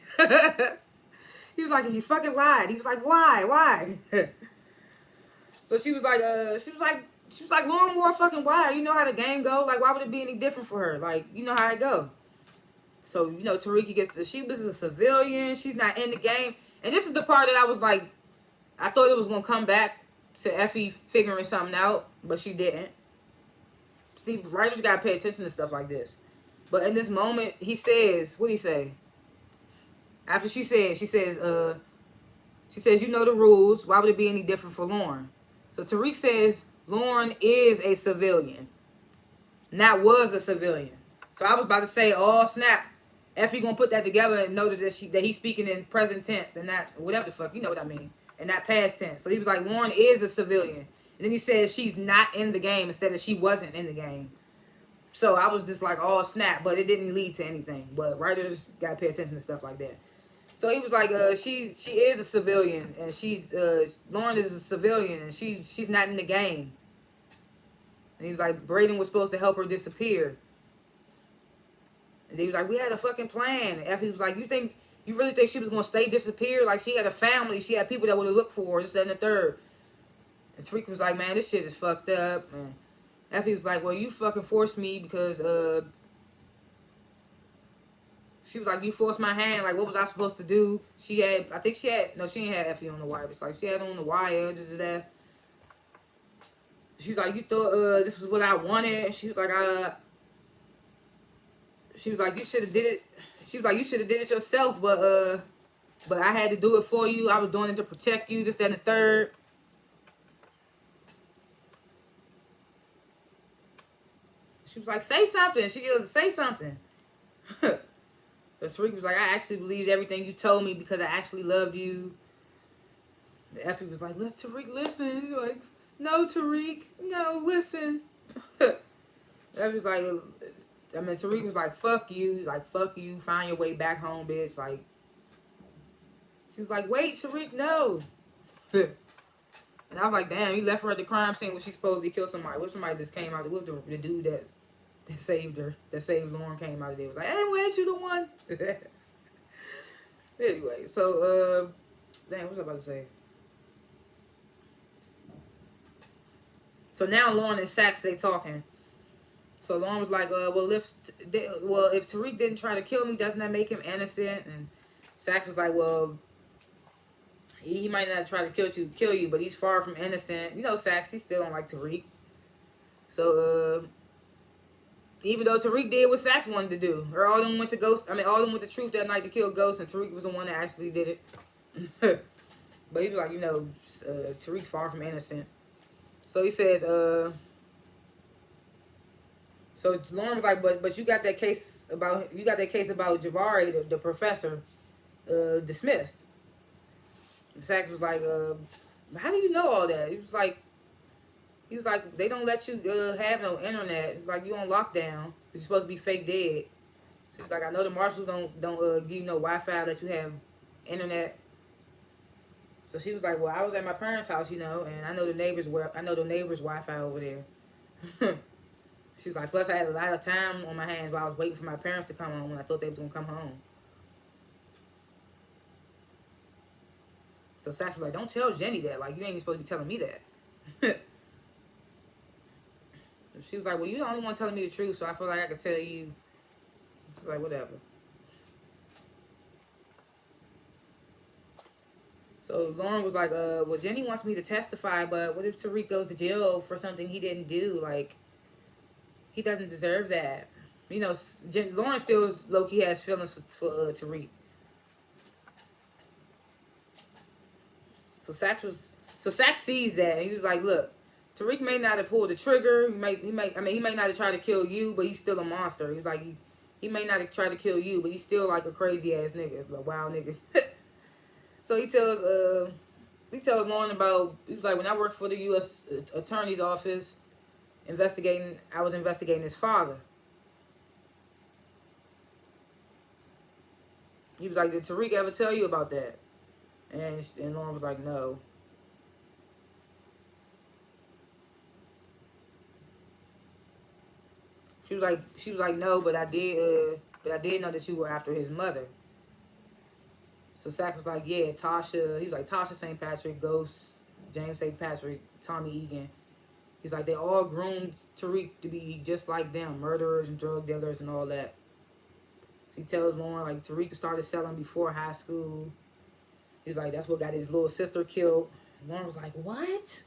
He was like, you fucking lied. He was like, why? So she was like, Lauren wore a fucking wire. You know how the game go. Like, why would it be any different for her? Like, you know how it go. So, you know, Tariq she was a civilian. She's not in the game. And this is the part that I was like, I thought it was going to come back to Effie figuring something out, but she didn't. See, writers got to pay attention to stuff like this. But in this moment, he says, what did he say? After she says, you know the rules. Why would it be any different for Lauren? So Tariq says, Lauren is a civilian. Not was a civilian. So I was about to say, oh, snap. Effie going to put that together and know that he's speaking in present tense and not, whatever the fuck, you know what I mean. And not past tense. So he was like, Lauren is a civilian. And then he says she's not in the game instead of she wasn't in the game. So I was just like, oh, snap. But it didn't lead to anything. But writers got to pay attention to stuff like that. So he was like, she is a civilian. And Lauren is a civilian. And she's not in the game. And he was like, Braden was supposed to help her disappear. And he was like, we had a fucking plan. And Effie was like, you really think she was going to stay disappeared? Like, she had a family. She had people that would have looked for her. This, that, and the third. And Tariq was like, man, this shit is fucked up. And Effie was like, well, you fucking forced me because, she was like, you forced my hand. Like, what was I supposed to do? She ain't have Effie on the wire. It's like, she had on the wire. That. She was like, you thought, this was what I wanted. And she was like, you should have did it. She was like, you should have did it yourself, but I had to do it for you. I was doing it to protect you, this, that, and the third. She was like, say something. She goes, say something. But Tariq was like, I actually believed everything you told me because I actually loved you. The Effie was like, let's Tariq listen. Like, no, Tariq, no, listen. Effie was like, Tariq was like, fuck you. He's like, fuck you. Find your way back home, bitch. Like, she was like, wait, Tariq, no. And I was like, damn, you left her at the crime scene when she supposedly killed somebody. What somebody just came out with the dude that saved her, that saved Lauren, came out of there. Was like, anyway, ain't you the one? Anyway, so, damn, what was I about to say? So now Lauren and Saxe, they talking. So Lauren was like, if Tariq didn't try to kill me, doesn't that make him innocent? And Saxe was like, well, he might not try to kill you, but he's far from innocent. You know, Saxe, he still don't like Tariq. So, Even though Tariq did what Sax wanted to do. Or all them went to Ghost. I mean, all them went to Truth that night to kill Ghost, and Tariq was the one that actually did it. But he was like, Tariq far from innocent. So he says, so Lauren was like, but you got that case about Jabari, the professor, dismissed. And Sax was like, how do you know all that? He was like, they don't let you have no internet. Like, you on lockdown. You're supposed to be fake dead. So he's like, I know the marshals don't give you no Wi-Fi, let you have internet. So she was like, well, I was at my parents' house, and I know the neighbors Wi-Fi over there. She was like, plus I had a lot of time on my hands while I was waiting for my parents to come home when I thought they was gonna come home. So Sax was like, don't tell Jenny that. Like, you ain't supposed to be telling me that. She was like, well, you the only one telling me the truth, so I feel like I could tell you. She's like, whatever. So Lauren was like, well, Jenny wants me to testify, but what if Tariq goes to jail for something he didn't do? Like, he doesn't deserve that. Lauren still low-key has feelings for Tariq. So Sax sees that, and he was like, look, Tariq may not have pulled the trigger. He may not have tried to kill you, but he's still a monster. He was like, he may not have tried to kill you, but he's still like a crazy ass nigga, a wild nigga. So he tells Lauren about, he was like, when I worked for the U.S. Attorney's Office, I was investigating his father. He was like, did Tariq ever tell you about that? And Lauren was like, no. She was like, no, but I did know that you were after his mother. So Sax was like, yeah, Tasha. He was like, Tasha St. Patrick, Ghost, James St. Patrick, Tommy Egan. He's like, they all groomed Tariq to be just like them, murderers and drug dealers and all that. So he tells Lauren, like, Tariq started selling before high school. He's like, that's what got his little sister killed. Lauren was like, what?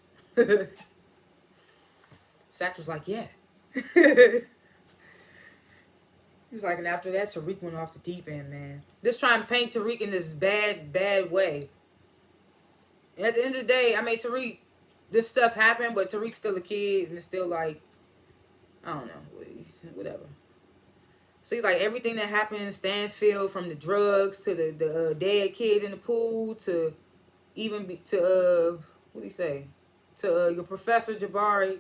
Sax was like, yeah. He was like, and after that, Tariq went off the deep end, man. Just trying to paint Tariq in this bad way. And at the end of the day, I mean, Tariq, this stuff happened, but Tariq's still a kid, and it's still like, I don't know, whatever. So he's like, everything that happened in Stansfield, from the drugs to the dead kid in the pool to what did he say? To your Professor Jabari.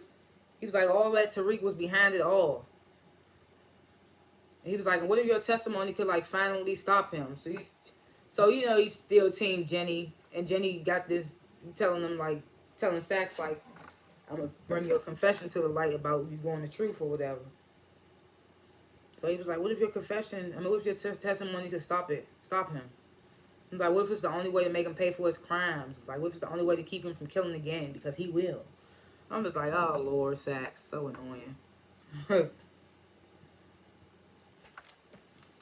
He was like, all that, Tariq was behind it all. He was like, and what if your testimony could like finally stop him? So he's still team Jenny, and Jenny got this telling Sax like, I'm gonna bring your confession to the light about you going the truth or whatever. So he was like, what if your testimony could stop him? He's like, what if it's the only way to make him pay for his crimes? Like, what if it's the only way to keep him from killing again? Because he will. I'm just like, oh Lord, Sax, so annoying.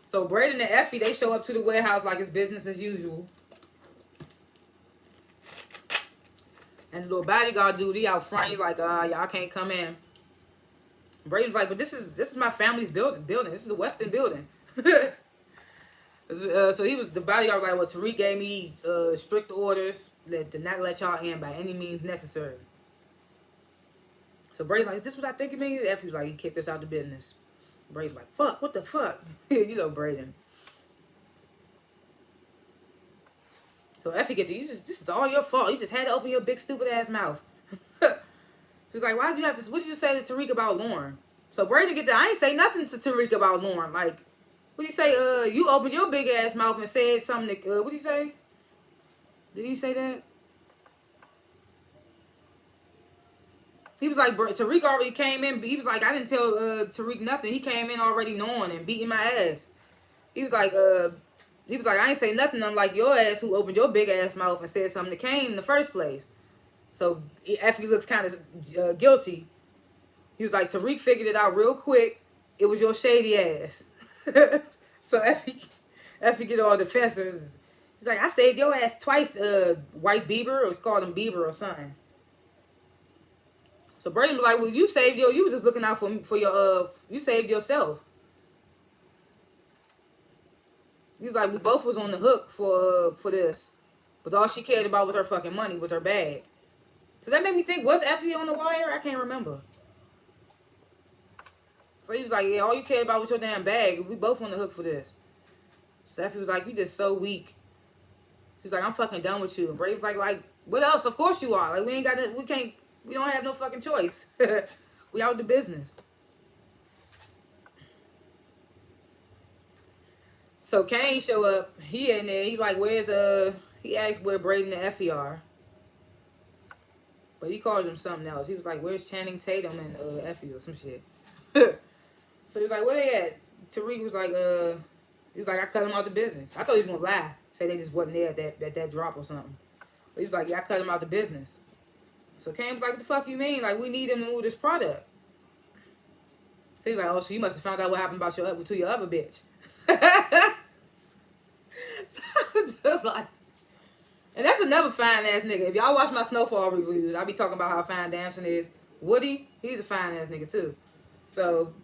So Braden and Effie, they show up to the warehouse like it's business as usual. And the little bodyguard dude, he out front, he's like, y'all can't come in. Braden's like, but this is my family's building. This is a Weston building. So the bodyguard was like, well, Tariq gave me strict orders to not let y'all in by any means necessary. So Braden's like, is this what I think it means? Effie was like, he kicked us out of business. Braden's like, fuck, what the fuck? Braden. So Effie gets you. This is all your fault. You just had to open your big stupid ass mouth. She's like, why did you have to? What did you say to Tariq about Lauren? So Braden get that. I ain't say nothing to Tariq about Lauren. Like, what do you say? You opened your big ass mouth and said something. What do you say? Did he say that? He was like, Tariq already came in. He was like, I didn't tell Tariq nothing. He came in already knowing and beating my ass. He was like, I ain't say nothing unlike your ass who opened your big ass mouth and said something to Kane in the first place. So Effie looks kind of guilty. He was like, Tariq figured it out real quick. It was your shady ass. So Effie get all defensive. He's like, I saved your ass twice, White Bieber. Or it's called him Bieber or something. So Brady was like, well, you were just looking out for your, you saved yourself. He was like, we both was on the hook for this. But all she cared about was her fucking money, was her bag. So that made me think, was Effie on the wire? I can't remember. So he was like, yeah, all you cared about was your damn bag. We both on the hook for this. So Effie was like, you just so weak. She's like, I'm fucking done with you. And Brady was like, what else? Of course you are. Like, we don't have no fucking choice. We out the business. So Kane show up. He in there. He like, he asked where Brady and Effie are. But he called him something else. He was like, where's Channing Tatum and Effie or some shit. So he was like, where they at? Tariq was like, he was like, I cut him out the business. I thought he was gonna lie. Say they just wasn't there at that drop or something. But he was like, yeah, I cut him out the business. So Kane was like, what the fuck you mean? Like, we need him to move this product. So he was like, oh, so you must have found out what happened about to your other bitch. So I was like, and that's another fine ass nigga. If y'all watch my Snowfall reviews, I be talking about how fine Damson is. Woody, he's a fine ass nigga too. So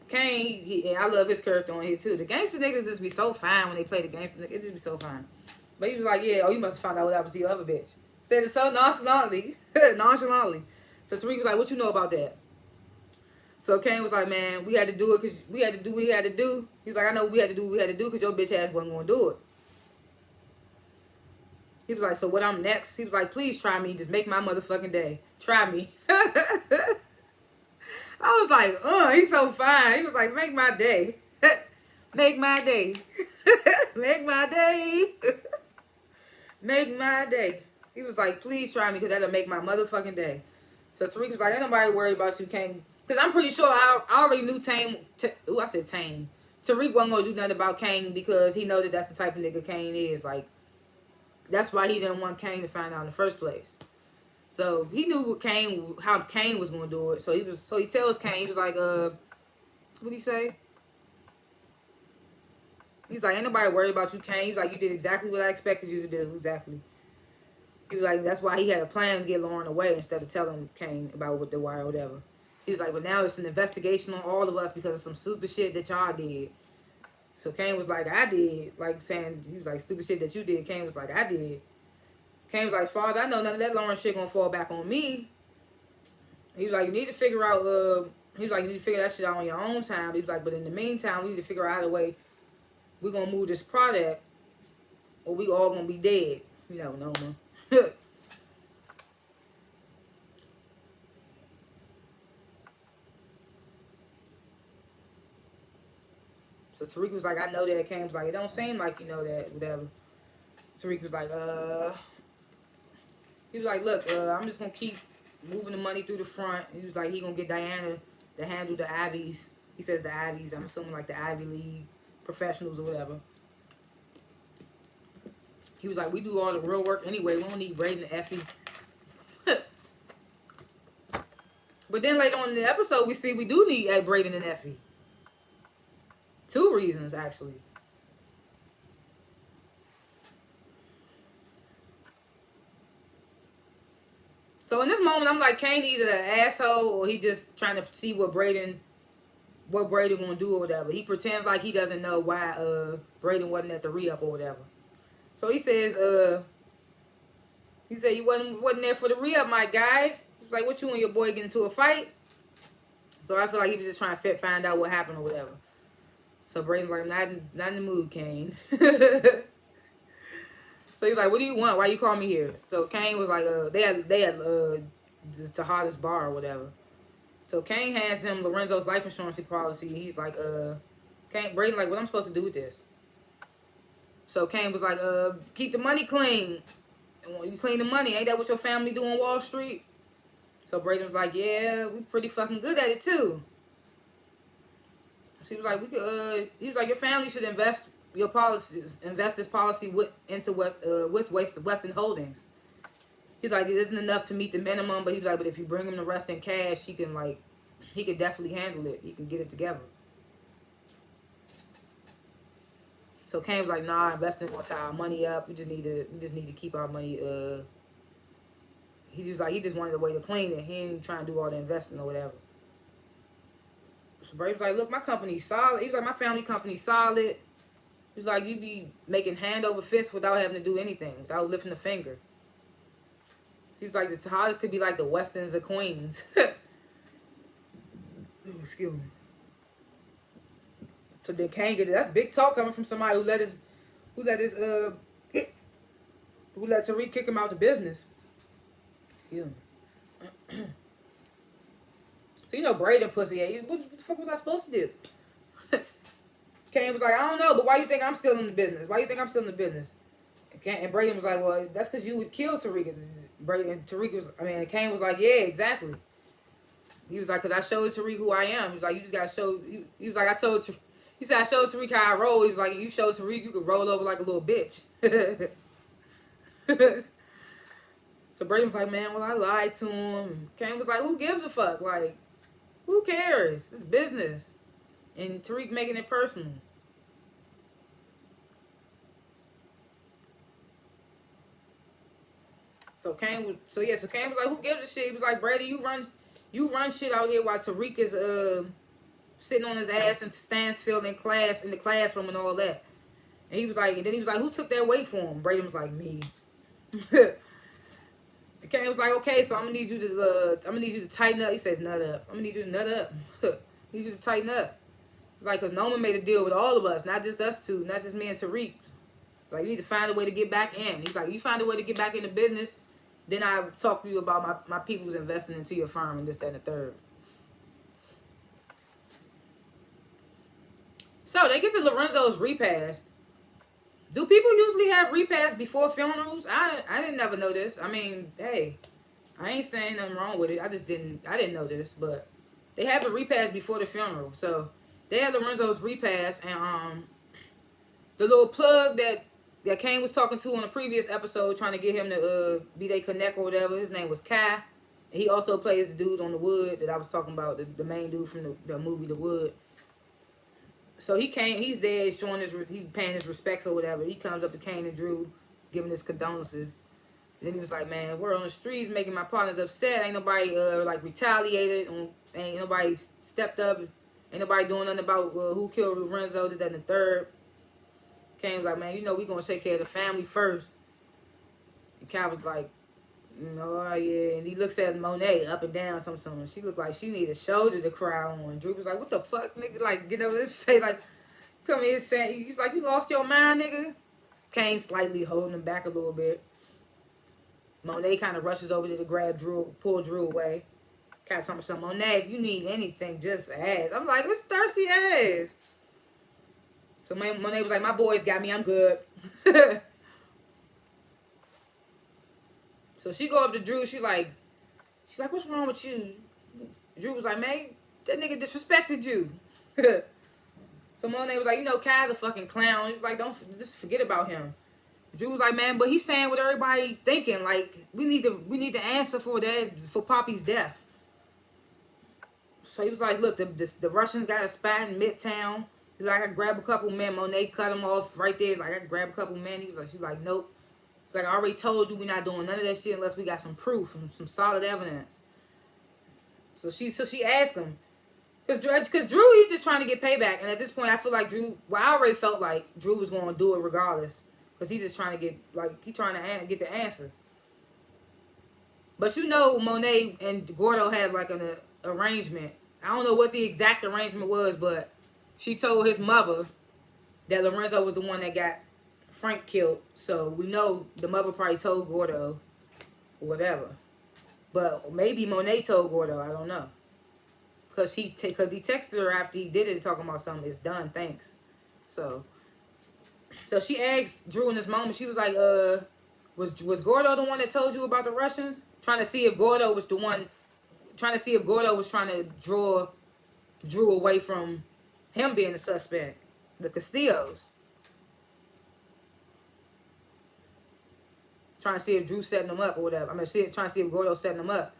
Kane, and I love his character on here too. The gangster niggas just be so fine when they play the gangster niggas. It just be so fine. But he was like, yeah, oh, you must have found out what happened to your other bitch. Said it so nonchalantly. Nonchalantly. So Tariq was like, what you know about that? So Kane was like, man, we had to do it because we had to do what we had to do. He was like, I know we had to do what we had to do because your bitch ass wasn't going to do it. He was like, so what I'm next? He was like, please try me. Just make my motherfucking day. Try me. I was like, he's so fine. He was like, make my day. Make my day. Make my day. Make my day. He was like, please try me because that'll make my motherfucking day. So Tariq was like, ain't nobody worried about you, Kane. Because I'm pretty sure I already knew Tame. I said Tame. Tariq wasn't going to do nothing about Kane because he know that that's the type of nigga Kane is. Like, that's why he didn't want Kane to find out in the first place. So he knew how Kane was going to do it. So he tells Kane, he was like, what'd he say? He's like, ain't nobody worried about you, Kane. He's like, you did exactly what I expected you to do. Exactly. He was like, that's why he had a plan to get Lauren away instead of telling Kane about what the wire or whatever. He was like, but now it's an investigation on all of us because of some stupid shit that y'all did. So Kane was like, I did. Like saying, he was like, stupid shit that you did. Kane was like, I did. Kane was like, as far as I know, none of that Lauren shit gonna fall back on me. He was like, you need to figure out, he was like, you need to figure that shit out on your own time. He was like, but in the meantime, we need to figure out a way we're gonna move this product or we all gonna be dead. You never know, man. So Tariq was like, I know that. Kane was like, it don't seem like you know that, whatever. Tariq was like, he was like, look, I'm just gonna keep moving the money through the front. He was like, he gonna get Diana to handle the Ivies. He says the Ivies. I'm assuming like the Ivy League professionals or whatever. He was like, we do all the real work anyway. We don't need Braden and Effie. But then later on in the episode, we see we do need Braden and Effie. 2 reasons, actually. So in this moment, I'm like, Kane either an asshole or he just trying to see what Brady gonna do or whatever. He pretends like he doesn't know why Brady wasn't at the re-up or whatever. So he says, he said you wasn't there for the re-up, my guy. He's like, what you and your boy get into a fight? So I feel like he was just trying to find out what happened or whatever. So Braden's like, not in the mood, Kane. So he's like, what do you want? Why you call me here? So Kane was like, they had the hottest bar or whatever. So Kane hands him Lorenzo's life insurance policy. He's like, Braden's like, what I'm supposed to do with this? So Kane was like, keep the money clean. And when you clean the money, ain't that what your family do on Wall Street? So Braden was like, yeah, we pretty fucking good at it too. So he was like, he was like, your family should invest this policy with Weston Holdings. He's like, it isn't enough to meet the minimum, but he was like, but if you bring him the rest in cash, he can definitely handle it. He can get it together. So Kane was like, nah, investing gonna tie our money up. We just need to keep our money he was like, he just wanted a way to clean it. He ain't trying to do all the investing or whatever. So Brady was like, look, my company's solid. He was like, my family company's solid. He was like, you be making hand over fist without having to do anything, without lifting a finger. He was like, the hardest could be like the Westons or Queens. Excuse me. So then Kane get it. That's big talk coming from somebody who let Tariq kick him out the business. Excuse me. So you know Braden pussy. What the fuck was I supposed to do? Kane was like, I don't know, but why you think I'm still in the business? Why you think I'm still in the business? And Braden was like, well, that's because you would kill Tariq. And Kane was like, yeah, exactly. He was like, because I showed Tariq who I am. He was like, you just got to show. He was like, he said, I showed Tariq how I roll. He was like, you showed Tariq you could roll over like a little bitch. So Braden was like, man, well, I lied to him. Kane was like, who gives a fuck? Like, who cares? It's business. And Tariq making it personal. So Kane was like, who gives a shit? He was like, Brady, you run shit out here while Tariq is sitting on his ass in Stansfield in the classroom and all that. And he was like, who took that weight for him? Brady was like, me. And Kane was like, okay, so I'm gonna need you to tighten up. He says, nut up. I'm gonna need you to nut up. Need you to tighten up. Like, cause Noman made a deal with all of us, not just us two, not just me and Tariq. Like, you need to find a way to get back in. He's like, you find a way to get back in the business, then I talk to you about my people's investing into your firm and this, that, and the third. So they get to Lorenzo's repast. Do people usually have repasts before funerals? I didn't never know this. I mean, hey, I ain't saying nothing wrong with it. I didn't know this, but they have a repast before the funeral. So they had Lorenzo's repast, and the little plug that Kane was talking to on a previous episode, trying to get him to be they connect or whatever. His name was Kai. And he also plays the dude on The Wood that I was talking about, the main dude from the movie The Wood. So he's there, he paying his respects or whatever. He comes up to Kane and Drew, giving his condolences. And then he was like, man, we're on the streets making my partners upset. Ain't nobody retaliated. Ain't nobody stepped up. Ain't nobody doing nothing about who killed Lorenzo, this, that, and the third. Kane was like, man, we gonna take care of the family first. And Kai was like, oh yeah. And he looks at Monet up and down, something. She looked like she needed a shoulder to cry on. Drew was like, what the fuck, nigga? Like, get over his face, like, come here saying, you lost your mind, nigga? Kane slightly holding him back a little bit. Monet kind of rushes over there to grab Drew, pull Drew away. Got something. Monet, if you need anything, just ask. I'm like, what's thirsty ass? So Monet was like, my boys got me, I'm good. So she go up to Drew, she's like, what's wrong with you? Drew was like, man, that nigga disrespected you. So Monet was like, Kai's a fucking clown. He was like, don't just forget about him. Drew was like, man, but he's saying what everybody thinking. Like, we need to answer for Poppy's death. So he was like, look, the Russians got a spot in Midtown. He's like, I grab a couple men. Monet cut him off right there. Like, I grab a couple men. She's like, nope. She's like, I already told you we're not doing none of that shit unless we got some proof, some solid evidence. So she asked him, because Drew, he's just trying to get payback. And at this point, I feel like Drew, I already felt like Drew was going to do it regardless. Because he's just trying to get the answers. But Monet and Gordo had like an arrangement. I don't know what the exact arrangement was, but she told his mother that Lorenzo was the one that got Frank killed. So we know the mother probably told Gordo or whatever. But maybe Monet told Gordo, I don't know. Because he texted her after he did it talking about something. It's done, thanks. So she asked Drew in this moment, she was like, was Gordo the one that told you about the Russians? Trying to see if Gordo was trying to draw Drew away from him being the suspect. The Castillos. Trying to see if Drew setting them up or whatever. Trying to see if Gordo setting them up.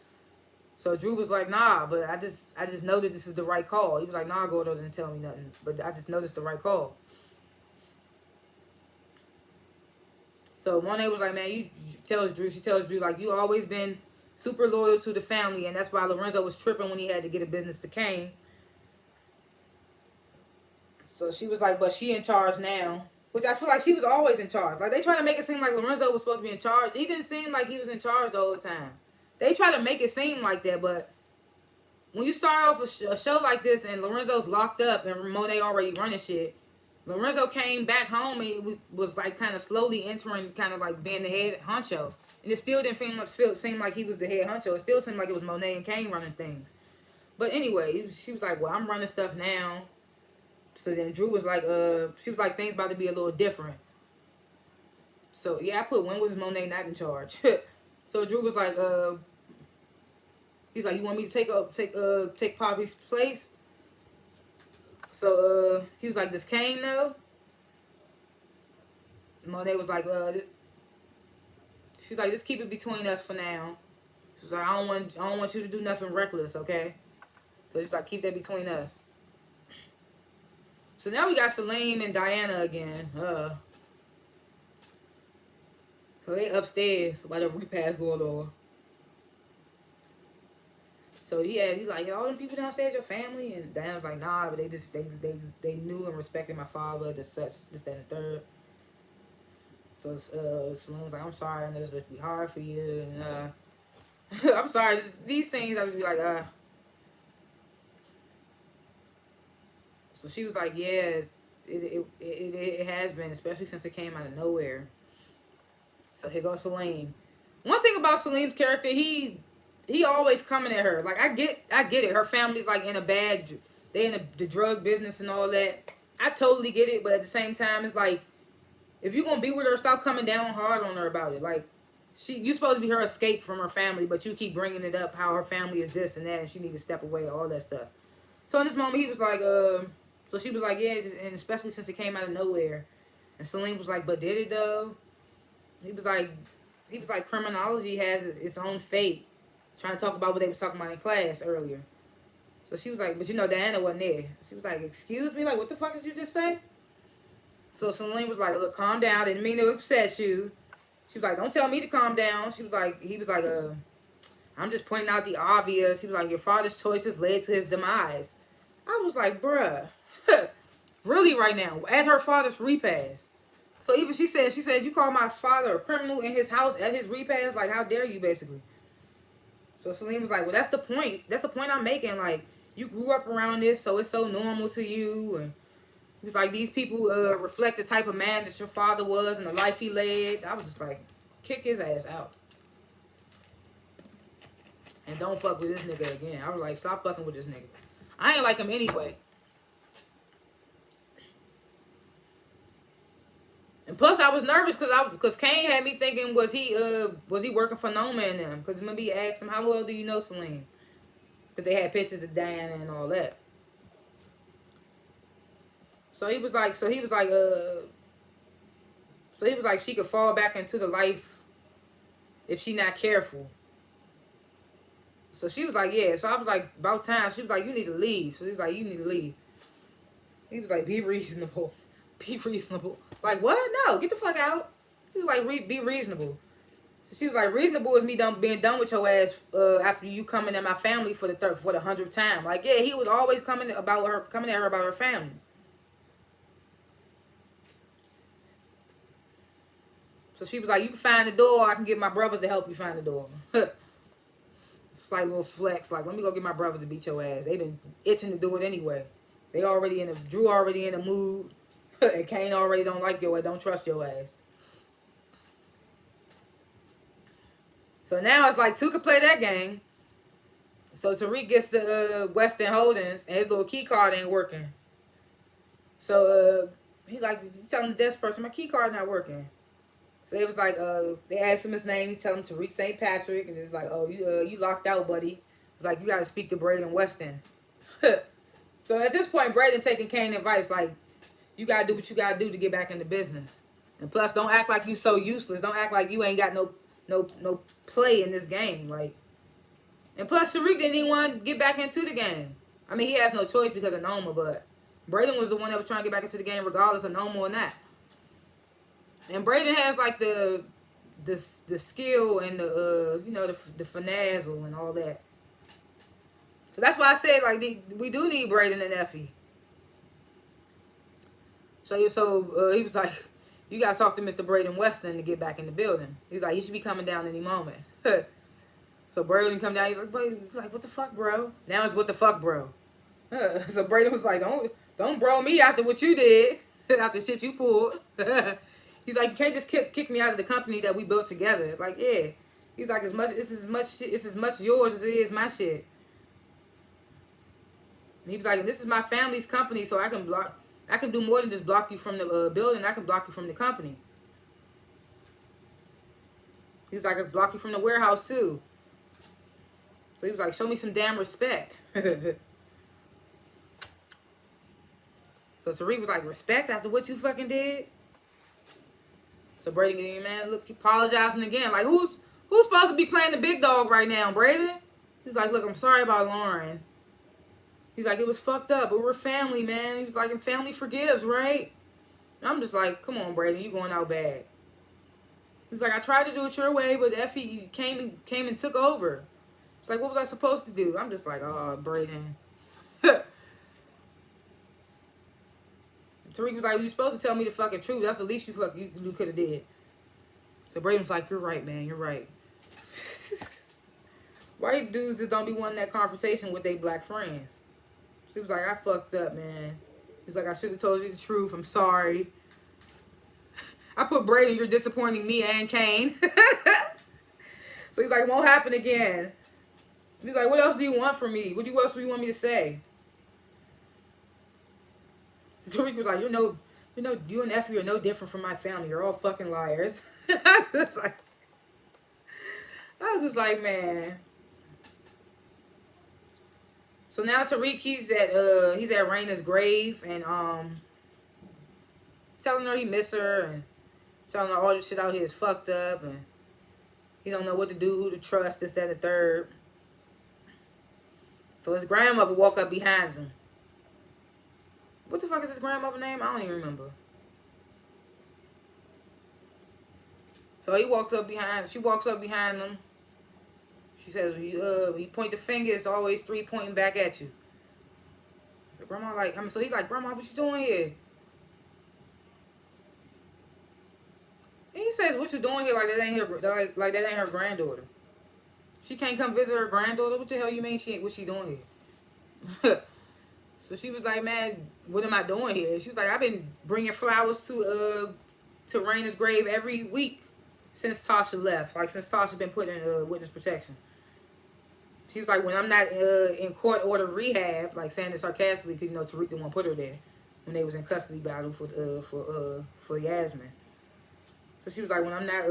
So Drew was like, nah, but I just know that this is the right call. He was like, nah, Gordo didn't tell me nothing. But I just know this is the right call. So Monet was like, man, she tells Drew, like, you always been super loyal to the family, and that's why Lorenzo was tripping when he had to get a business to Kane. So she was like, but she in charge now. Which I feel like she was always in charge. Like, they try to make it seem like Lorenzo was supposed to be in charge. He didn't seem like he was in charge the whole time. They try to make it seem like that, but when you start off a show like this and Lorenzo's locked up and Monet already running shit, Lorenzo came back home and was like kind of slowly entering, kind of like being the head honcho. And it still didn't seem like he was the head honcho. It still seemed like it was Monet and Kane running things. But anyway, she was like, well, I'm running stuff now. So then Drew was like, she was like, things about to be a little different. So yeah, I put, when was Monet not in charge? So Drew was like, he's like, you want me to take Poppy's place? So he was like, does Kane know? Monet was like, she's like, just keep it between us for now. She was like, I don't want you to do nothing reckless, okay? So she's like, keep that between us. So now we got Salim and Diana again. So they upstairs while the repast going on. So yeah, he's like, all them people downstairs your family, and Diana's like, nah, but they knew and respected my father, this, that, and the third. So Salim's like, I'm sorry, I know this would be hard for you, and I'm sorry, these things I would be like, So she was like, yeah, it has been, especially since it came out of nowhere. So here goes Salim. One thing about Salim's character, he always coming at her. Like, I get it. Her family's like in a bad, they in the drug business and all that. I totally get it, but at the same time, it's like, if you're gonna be with her, stop coming down hard on her about it. Like, you supposed to be her escape from her family, but you keep bringing it up how her family is this and that, and she need to step away, all that stuff. So in this moment, he was like, so she was like, yeah, and especially since it came out of nowhere. And Salim was like, but did it though? He was like, criminology has its own fate. Trying to talk about what they was talking about in class earlier. So she was like, but you know, Diana wasn't there. She was like, excuse me? Like, what the fuck did you just say? So Salim was like, look, calm down. Didn't mean to upset you. She was like, don't tell me to calm down. He was like, I'm just pointing out the obvious. He was like, your father's choices led to his demise. I was like, bruh. Really right now, at her father's repast. So even she said, you call my father a criminal in his house at his repast? Like, how dare you, basically? So Salim was like, well, that's the point. That's the point I'm making. Like, you grew up around this, so it's so normal to you. And he was like, these people reflect the type of man that your father was and the life he led. I was just like, kick his ass out. And don't fuck with this nigga again. I was like, stop fucking with this nigga. I ain't like him anyway. And plus, I was nervous because Kane had me thinking, was he working for Noma and them? Because remember he asked him, how well do you know Salim? Because they had pictures of Diana and all that. So he was like, she could fall back into the life if she not careful. So she was like, yeah. So I was like, about time. She was like, you need to leave. So he was like, you need to leave. He was like, be reasonable. Be reasonable. Like, what? No, get the fuck out. He was like, be reasonable. So she was like, reasonable is me being done with your ass after you coming at my family for the 100th time. Like, yeah, he was always coming at her about her family. So she was like, you can find the door. I can get my brothers to help you find the door. Slight little flex. Like, let me go get my brothers to beat your ass. They been itching to do it anyway. Drew already in the mood. And Kane already don't like your ass, don't trust your ass. So now it's like two could play that game. So Tariq gets the Western Holdings and his little key card ain't working. So he's telling the desk person, my key card not working. So they was like, they asked him his name, he tell him Tariq St. Patrick, and it's like, oh, you locked out, buddy. It's like, you gotta speak to Braden Weston. So at this point, Braden taking Kane advice, like, you gotta do what you gotta do to get back into business. And plus, don't act like you so useless. Don't act like you ain't got no play in this game. Like, and plus, Tariq didn't even want to get back into the game. I mean, he has no choice because of Noma, but Braden was the one that was trying to get back into the game regardless of Noma or not. And Braden has like the the skill and the the finazzle and all that. So that's why I said like we do need Braden and Effie. So he was like, you gotta talk to Mr. Braden Weston to get back in the building. He's like, he should be coming down any moment. So Braden come down. He's like, what the fuck, bro? Now it's what the fuck, bro. So Braden was like, don't bro me after what you did, after shit you pulled. He's like, you can't just kick me out of the company that we built together. Like, yeah. He's like, it's as much yours as it is my shit. And he was like, this is my family's company, so I can do more than just block you from the building. I can block you from the company. He was like, I can block you from the warehouse too. So he was like, show me some damn respect. So Tariq was like, respect after what you fucking did? So Braden, man, look, he apologizing again. Like, who's supposed to be playing the big dog right now, Braden? He's like, look, I'm sorry about Lauren. He's like, it was fucked up, but we're family, man. He was like, and family forgives, right? And I'm just like, come on, Braden, you going out bad. He's like, I tried to do it your way, but Effie came and took over. It's like, what was I supposed to do? I'm just like, oh, Braden. Tariq was like, well, you supposed to tell me the fucking truth. That's the least you could have did. So Braden was like, you're right, man. You're right. White dudes just don't be wanting that conversation with their black friends. So he was like, I fucked up, man. He's like, I should have told you the truth. I'm sorry. I put Braden, you're disappointing me and Kane. So he's like, it won't happen again. He's like, what else do you want from me? What else do you want me to say? So Tariq was like, you and Effie are no different from my family. You're all fucking liars. I was just like, man. So now Tariq, he's at Raina's grave and telling her he miss her and telling her all this shit out here is fucked up and he don't know what to do, who to trust, this, that, and the third. So his grandmother walked up behind him. What the fuck is his grandmother's name? I don't even remember. So she walks up behind him. She says, when you point the finger, it's always three pointing back at you. So grandma so he's like, Grandma, what you doing here? And he says, what you doing here like that ain't her granddaughter. She can't come visit her granddaughter? What the hell you mean what she doing here? So she was like, man, what am I doing here? She was like, I've been bringing flowers to Raina's grave every week since Tasha left. Like, since Tasha been put in witness protection. She was like, when I'm not in court order rehab, like saying it sarcastically, because, Tariq didn't want to put her there when they was in custody battle for Yasmin. So she was like, when I'm not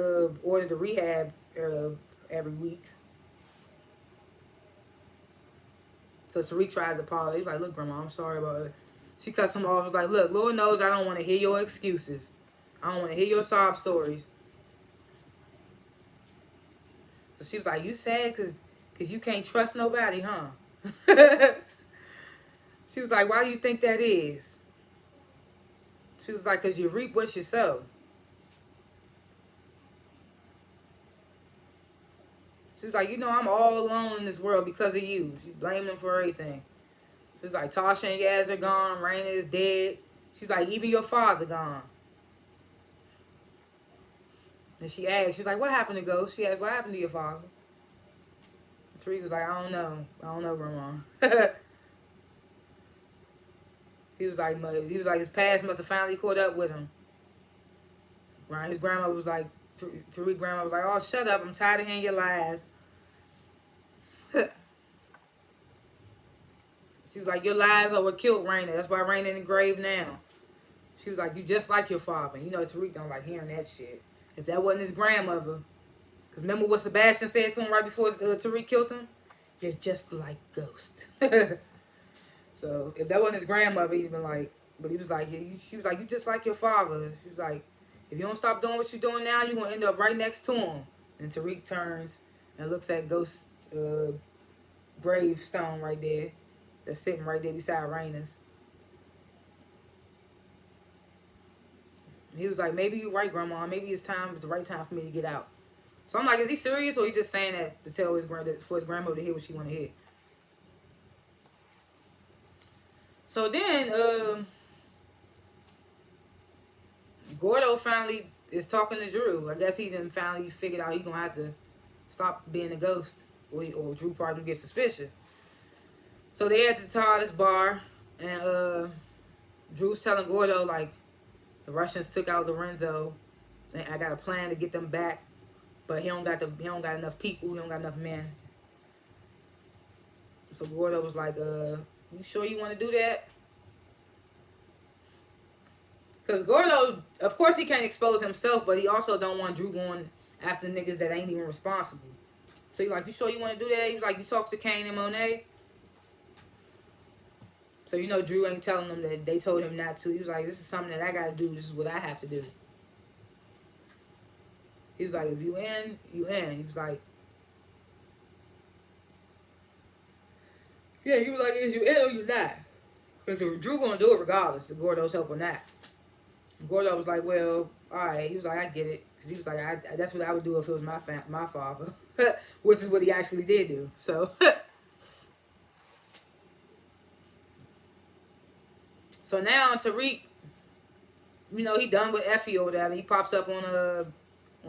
ordered to rehab every week. So Tariq tried to apologize. He was like, look, Grandma, I'm sorry about it. She cussed him off. Was like, look, Lord knows I don't want to hear your excuses. I don't want to hear your sob stories. So she was like, you sad because you can't trust nobody, huh? She was like, why do you think that is? She was like, because you reap what you sow. She was like, I'm all alone in this world because of you. She blamed them for everything. She was like, Tasha and Yaz are gone. Raina is dead. She was like, even your father gone. And she was like, what happened to Ghost? She asked, what happened to your father? And Tariq was like, I don't know. Grandma. He was like, his past must have finally caught up with him. His grandma was like, Tariq's grandma was like, oh, shut up. I'm tired of hearing your lies. She was like, your lies are what killed Raina. That's why Raina in the grave now. She was like, you just like your father. Tariq don't like hearing that shit. If that wasn't his grandmother. Because remember what Sebastian said to him right before Tariq killed him? You're just like Ghost. So if that wasn't his grandmother, he'd been like, but he was like, she was like, you just like your father. She was like, if you don't stop doing what you're doing now, you're going to end up right next to him. And Tariq turns and looks at Ghost's gravestone right there. That's sitting right there beside Raina's. He was like, maybe you're right, Grandma. Maybe it's the right time for me to get out. So I'm like, is he serious or he just saying that to tell for his grandmother to hear what she want to hear? So then, Gordo finally is talking to Drew. I guess he then finally figured out he gonna have to stop being a ghost, or Drew probably gonna get suspicious. So they at the TARDIS bar, and Drew's telling Gordo like the Russians took out Lorenzo, and I got a plan to get them back, but he don't got enough people, he don't got enough men. So Gordo was like, you sure you want to do that? Because Gordo, of course he can't expose himself, but he also don't want Drew going after niggas that ain't even responsible. So he's like, you sure you want to do that? He was like, you talked to Kane and Monet? So you know Drew ain't telling them that they told him not to. He was like, this is something that I got to do. This is what I have to do. He was like, if you in, you in. He was like, yeah, he was like, is you in or you not? Because Drew going to do it regardless if Gordo's help or not. Gordo was like, well, all right. He was like, I get it. Because he was like, that's what I would do if it was my father. Which is what he actually did do. So, so now Tariq, you know, he done with Effie or whatever. He pops up on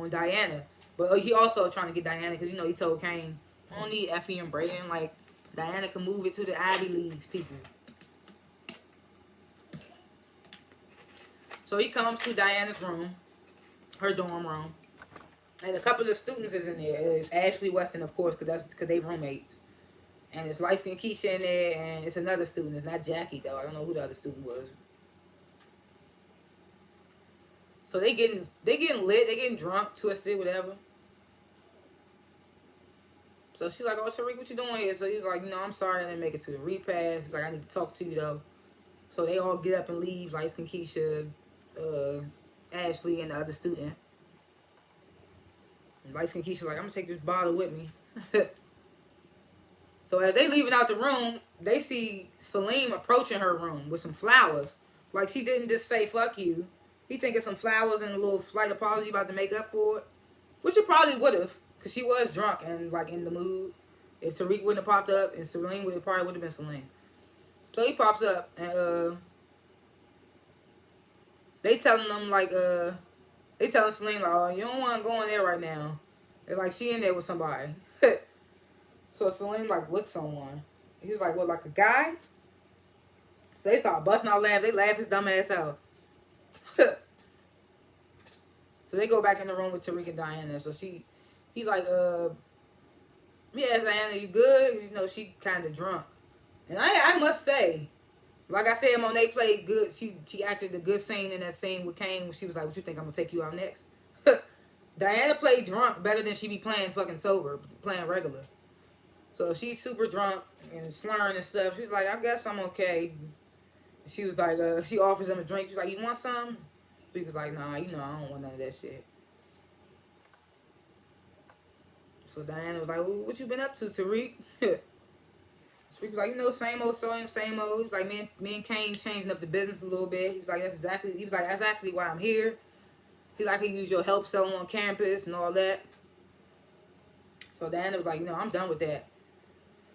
Diana. But he also trying to get Diana because, you know, he told Kane, I don't need Effie and Brayden. Like, Diana can move it to the Ivy Leagues people. So he comes to Diana's room, her dorm room, and a couple of the students is in there. It's Ashley Weston, of course, because they roommates, and it's light skinned Keisha in there, and it's another student. It's not Jackie though. I don't know who the other student was. So they getting lit, they getting drunk, twisted, whatever. So she's like, "Oh, Tariq, what you doing here?" So he's like, "I'm sorry I didn't make it to the repass. Like, I need to talk to you though." So they all get up and leave. Light skinned Keisha, Ashley, and the other student. And light skinned Keisha's like, I'm gonna take this bottle with me. So as they leaving out the room, they see Salim approaching her room with some flowers. Like, she didn't just say fuck you. He thinking some flowers and a little slight apology about to make up for it. Which it probably would have, because she was drunk and like in the mood. If Tariq wouldn't have popped up, and Salim it probably would have been Salim. So he pops up and they telling them like they telling Salim like, oh, you don't want to go in there right now. They're like, she in there with somebody. So Salim like, with someone. He was like, what, like a guy? So they start busting out laughing. They laugh his dumb ass out. So they go back in the room with Tariq and Diana. So he's like, yeah, Diana, you good? You know, she kind of drunk. And I must say, like I said, Monet played good. She acted a good scene in that scene with Kane when she was like, what you think, I'm going to take you out next? Diana played drunk better than she be playing fucking sober, playing regular. So she's super drunk and slurring and stuff. She's like, I guess I'm okay. She was like, she offers him a drink. She's like, you want some? So he was like, nah, I don't want none of that shit. So Diana was like, well, what you been up to, Tariq? So he was like, same old, same old. He was like, me and Kane changing up the business a little bit. He was like, that's actually why I'm here. He like, I can use your help selling on campus and all that. So Diana was like, I'm done with that.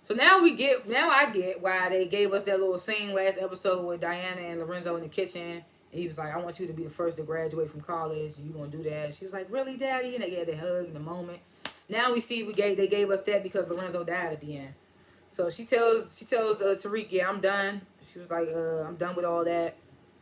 So now I get why they gave us that little scene last episode with Diana and Lorenzo in the kitchen. And he was like, I want you to be the first to graduate from college. And you going to do that. And she was like, really, Daddy? And they gave the hug in the moment. Now we see they gave us that because Lorenzo died at the end. So she tells Tariq, yeah, I'm done. She was like, I'm done with all that.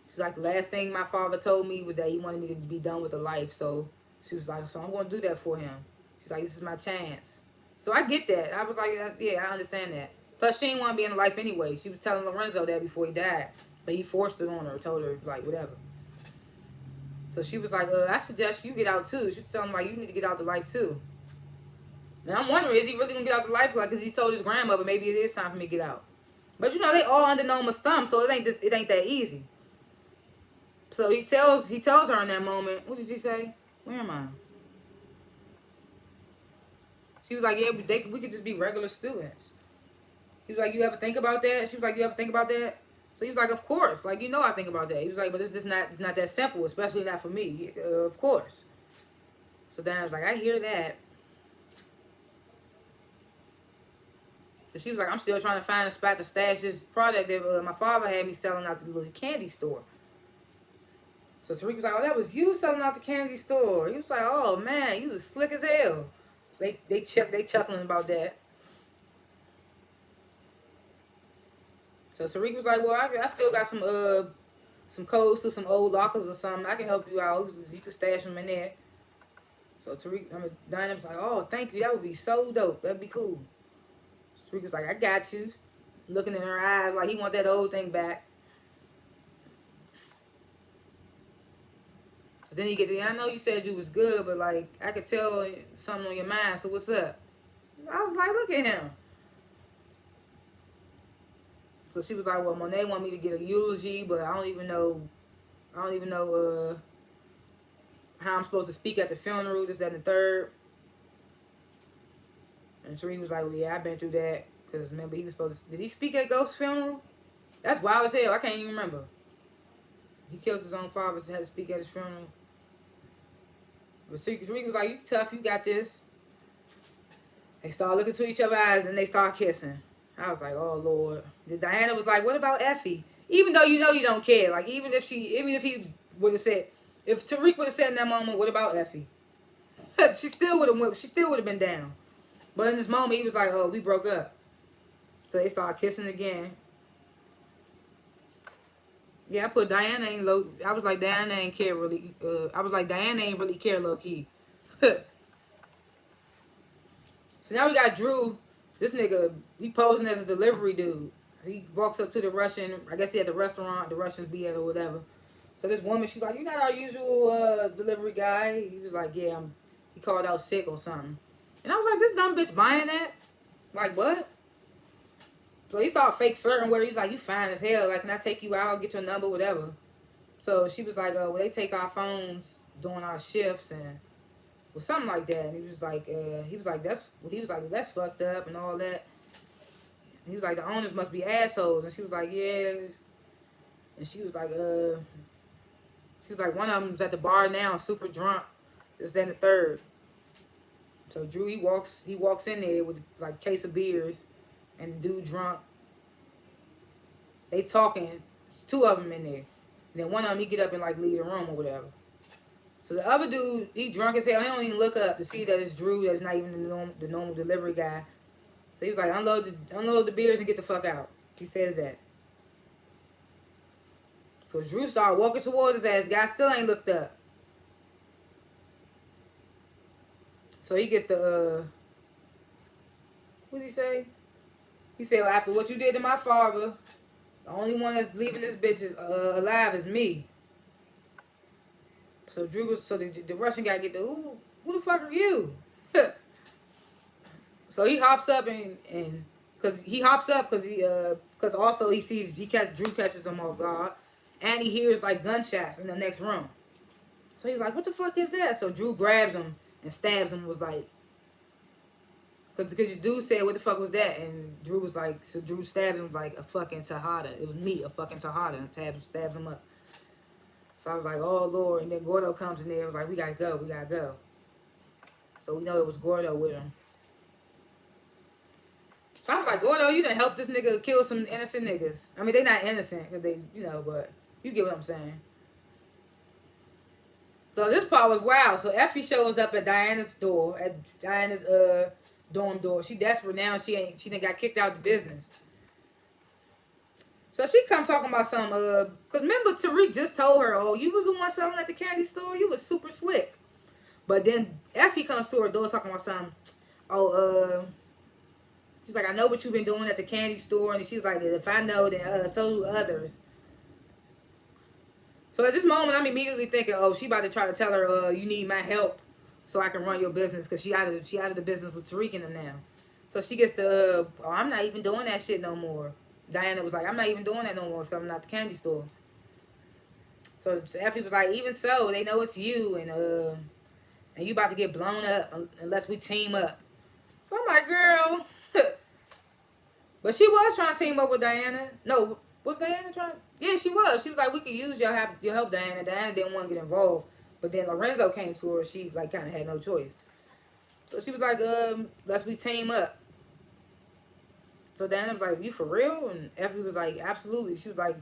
She's like, the last thing my father told me was that he wanted me to be done with the life. So she was like, so I'm going to do that for him. She's like, this is my chance. So I get that. I was like, yeah, I understand that. Plus, she didn't want to be in the life anyway. She was telling Lorenzo that before he died. But he forced it on her, told her, like, whatever. So she was like, I suggest you get out too. She was telling him, like, you need to get out the life too. And I'm wondering, is he really going to get out the life? Like, because he told his grandmother, maybe it is time for me to get out. But, they all under Noma's thumb, so it ain't that easy. So he tells her in that moment, what did he say? Where am I? She was like, yeah, we could just be regular students. He was like, you ever think about that? She was like, you ever think about that? So he was like, of course. Like, I think about that. He was like, but it's just not that simple, especially not for me. Of course. So then I was like, I hear that. So she was like, I'm still trying to find a spot to stash this product that my father had me selling out the little candy store. So Tariq was like, oh, that was you selling out the candy store. He was like, oh, man, you was slick as hell. So they chuckling about that. So Tariq was like, well, I still got some codes to some old lockers or something. I can help you out. You can stash them in there. So Diana was like, oh, thank you. That would be so dope. That'd be cool. So Tariq was like, I got you. Looking in her eyes like he want that old thing back. So then you get to, I know you said you was good, but like, I could tell something on your mind. So what's up? I was like, look at him. So she was like, well, Monet want me to get a eulogy, but I don't even know how I'm supposed to speak at the funeral, this, that, and the third. And Tariq was like, well, yeah, I've been through that. Because remember, he was supposed to, did he speak at Ghost's funeral? That's wild as hell. I can't even remember. He killed his own father to have to speak at his funeral. But Tariq was like, you tough, you got this. They started looking to each other's eyes and they started kissing. I was like, oh, Lord. Then Diana was like, what about Effie? Even though you know you don't care. Like, even if he would have said, if Tariq would have said in that moment, what about Effie? she still would have been down. But in this moment, he was like, oh, we broke up. So they started kissing again. Yeah, I put Diana ain't low. I was like, Diana ain't care really. I was like, Diana ain't really care low key. So now we got Drew. This nigga, he posing as a delivery dude. He walks up to the Russian. I guess he at the restaurant. The Russians be at or whatever. So this woman, she's like, you're not our usual delivery guy. He was like, yeah, he called out sick or something. And I was like, this dumb bitch buying that? Like, what? So he started fake flirting with her. He's like, you fine as hell. Like, can I take you out, get your number, whatever. So she was like, well, they take our phones during our shifts and or something like that. And he was like, that's fucked up and all that. He was like, the owners must be assholes. And she was like, yeah. And she was like, one of them's at the bar now, super drunk. This, then the third. So Drew, he walks in there with like a case of beers, and the dude drunk. They talking, two of them in there. And then one of them, he get up and like leave the room or whatever. So the other dude, he drunk as hell. He don't even look up to see that it's Drew. That's not even the normal delivery guy. So he was like, unload the beers and get the fuck out. He says that. So Drew started walking towards his ass. Guy still ain't looked up. So he gets the, what did he say? He said, well, after what you did to my father, the only one that's leaving this bitch is, alive is me. So the Russian guy get the, who the fuck are you? So he hops up and cause also Drew catches him off guard, and he hears like gunshots in the next room. So he's like, what the fuck is that? So Drew grabs him and stabs him. Was like, cause your dude said, what the fuck was that? And Drew was like, so Drew stabs him like a fucking Tejada. It was me, a fucking Tejada, and stabs him up. So I was like, oh Lord. And then Gordo comes in there. I was like, we gotta go. So we know it was Gordo with him. So I was like, Gordo, you done helped this nigga kill some innocent niggas. I mean, they not innocent because they, but you get what I'm saying. So this part was wild. So Effie shows up at Diana's door, at Diana's dorm door. She desperate now. She done got kicked out of the business. So she come talking about some, cause remember Tariq just told her, oh, you was the one selling at the candy store. You was super slick. But then Effie comes to her door talking about something. Oh, she's like, I know what you've been doing at the candy store, and she was like, if I know, then so do others. So at this moment, I'm immediately thinking, oh, she about to try to tell her, you need my help so I can run your business, because she out of the business with Tariq and them now. So she gets the, oh, I'm not even doing that shit no more. Diana was like, I'm not even doing that no more, so I'm not the candy store. So Effie was like, even so, they know it's you, and you about to get blown up unless we team up. So I'm like, girl. But she was trying to team up with Diana. No, was Diana trying? Yeah, she was. She was like, we could use your help, Diana. Diana didn't want to get involved. But then Lorenzo came to her. She like kind of had no choice. So she was like, let's we team up. So Diana was like, you for real? And Effie was like, absolutely. She was like,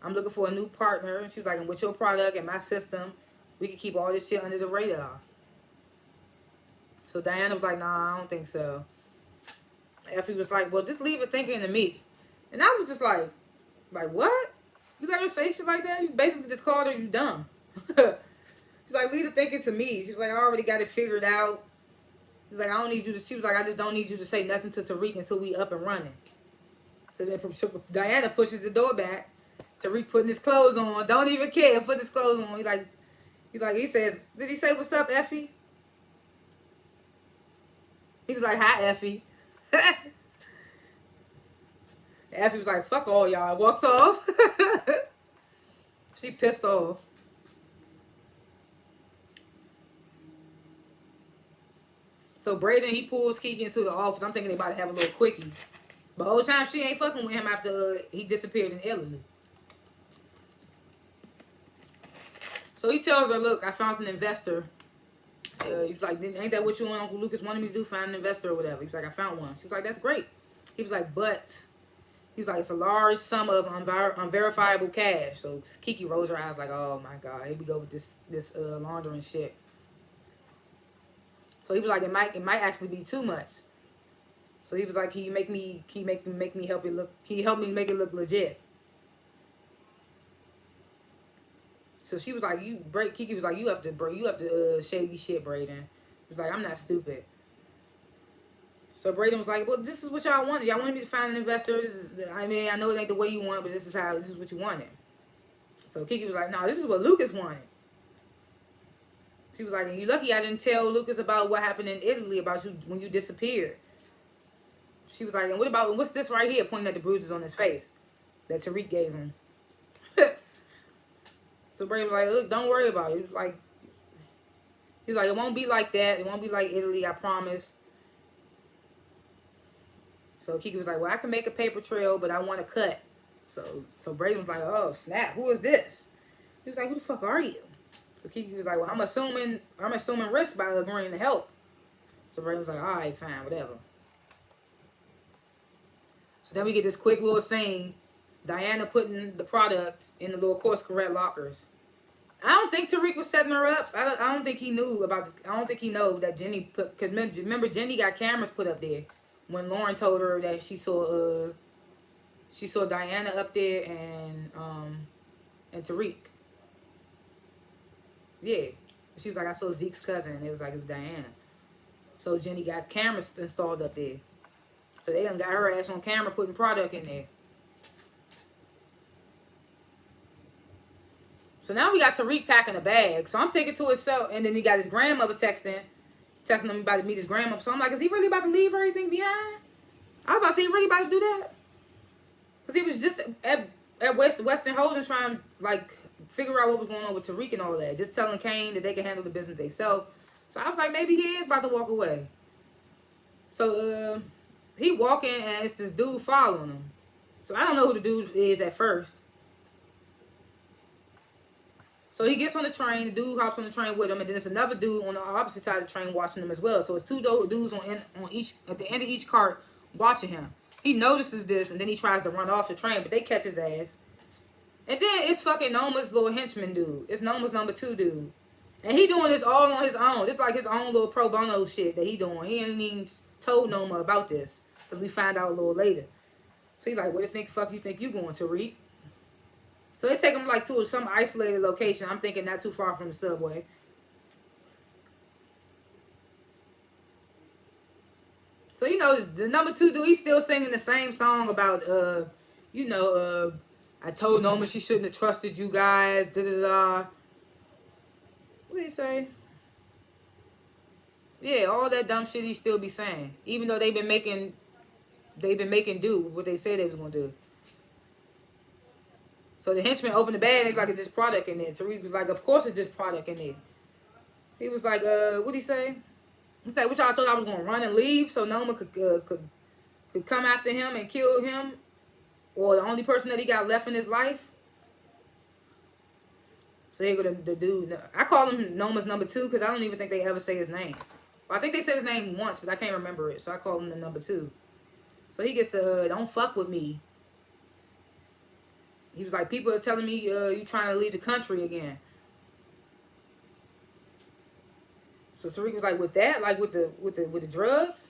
I'm looking for a new partner. And she was like, and with your product and my system, we can keep all this shit under the radar. So Diana was like, nah, I don't think so. Effie was like, well, just leave it thinking to me. And I was just like what? You let her say shit like that? You basically just called her you dumb. She's like, leave it thinking to me. She's like, I already got it figured out. She's like, I don't need you to. She was like, I just don't need you to say nothing to Tariq until we up and running. So then Diana pushes the door back. Tariq putting his clothes on. Don't even care. Put his clothes on. He says, did he say what's up, Effie? He was like, hi, Effie. Effie was like, fuck all y'all. Walks off. She pissed off. So Braden, he pulls Kiki into the office. I'm thinking they about to have a little quickie. But the whole time she ain't fucking with him after he disappeared in Italy. So he tells her, look, I found an investor. He was like, ain't that what you and Uncle Lucas wanted me to do? Find an investor or whatever. He was like, I found one. She was like, that's great. He was like, but... He was like, it's a large sum of unverifiable cash. So Kiki rolls her eyes like, oh my God, here we go with this laundering shit. So he was like, it might actually be too much. So he was like, can you make me help it look? Can you help me make it look legit? So she was like, Kiki was like, you have to shady shit, Braden. He was like, I'm not stupid. So Braden was like, well, this is what y'all wanted. Y'all wanted me to find an investor. I mean, I know it ain't the way you want, but this is what you wanted. So Kiki was like, no, this is what Lucas wanted. She was like, and you lucky I didn't tell Lucas about what happened in Italy about you when you disappeared. She was like, and what's this right here? Pointing at the bruises on his face that Tariq gave him. So Braden was like, look, don't worry about it. He was like, it won't be like that. It won't be like Italy, I promise. So Kiki was like, well, I can make a paper trail, but I want a cut. So Braden was like, oh, snap. Who is this? He was like, who the fuck are you? So Kiki was like, well, I'm assuming risk by agreeing to help. So Braden was like, all right, fine, whatever. So then we get this quick little scene. Diana putting the product in the little course correct lockers. I don't think Tariq was setting her up. I don't think he knew about. I don't think he know that Jenny put. Cause remember Jenny got cameras put up there when Lauren told her that she saw Diana up there and Tariq. Yeah, she was like, I saw Zeke's cousin. It was like, it was Diana. So Jenny got cameras installed up there. So they done got her ass on camera putting product in there. So now we got Tariq packing a bag. So I'm thinking to himself, and then he got his grandmother texting him about to meet his grandmother. So I'm like, is he really about to leave everything behind? I was about to say, he really about to do that? Because he was just at Western Holdings trying to, like, figure out what was going on with Tariq and all that. Just telling Kane that they can handle the business themselves. So I was like, maybe he is about to walk away. So he walking, and it's this dude following him. So I don't know who the dude is at first. So he gets on the train, the dude hops on the train with him, and then there's another dude on the opposite side of the train watching him as well. So it's two dudes on each at the end of each cart watching him. He notices this, and then he tries to run off the train, but they catch his ass. And then it's fucking Noma's little henchman dude. It's Noma's number 2 dude. And he doing this all on his own. It's like his own little pro bono shit that he doing. He ain't even told Noma about this, because we find out a little later. So he's like, where the fuck you think you going, Tariq? So they take him like to some isolated location. I'm thinking not too far from the subway. So, you know, the number 2 dude, he's still singing the same song about, I told Noma she shouldn't have trusted you guys, da-da-da. What did he say? Yeah, all that dumb shit he still be saying. Even though they've been making do what they said they was going to do. So the henchman opened the bag like it's just product in there. So he was like, of course it's just product in there. He was like, what'd he say? He said, what y'all thought I was going to run and leave so Noma could come after him and kill him? Or the only person that he got left in his life? So here go the dude. I call him Noma's number 2 because I don't even think they ever say his name. Well, I think they said his name once, but I can't remember it. So I call him the number 2. So he gets to, don't fuck with me. He was like, people are telling me you trying to leave the country again. So Tariq was like, with that, like with the drugs.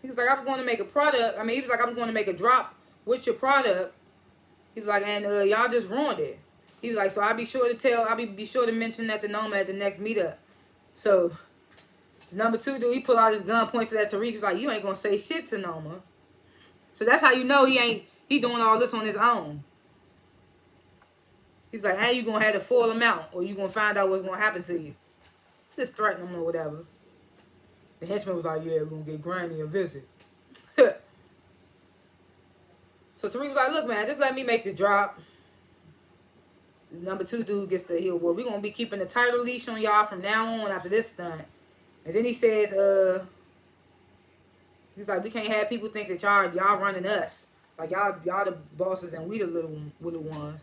He was like, I'm going to make a product. I mean, he was like, I'm going to make a drop with your product. He was like, and y'all just ruined it. He was like, so I'll be sure to tell, be sure to mention that to Noma at the next meetup. So number 2 dude, he pulled out his gun, points it at Tariq. He was like, you ain't gonna say shit to Noma. So that's how you know he doing all this on his own. He's like, how you gonna have to foil him out, or you gonna find out what's gonna happen to you? Just threaten him or whatever. The henchman was like, yeah, we're gonna get Granny a visit. So Tariq was like, look, man, just let me make the drop. Number 2 dude gets to heal. Well, we're gonna be keeping a tighter leash on y'all from now on after this stunt. And then he says, he's like, we can't have people think that y'all running us. Like y'all the bosses and we the little ones.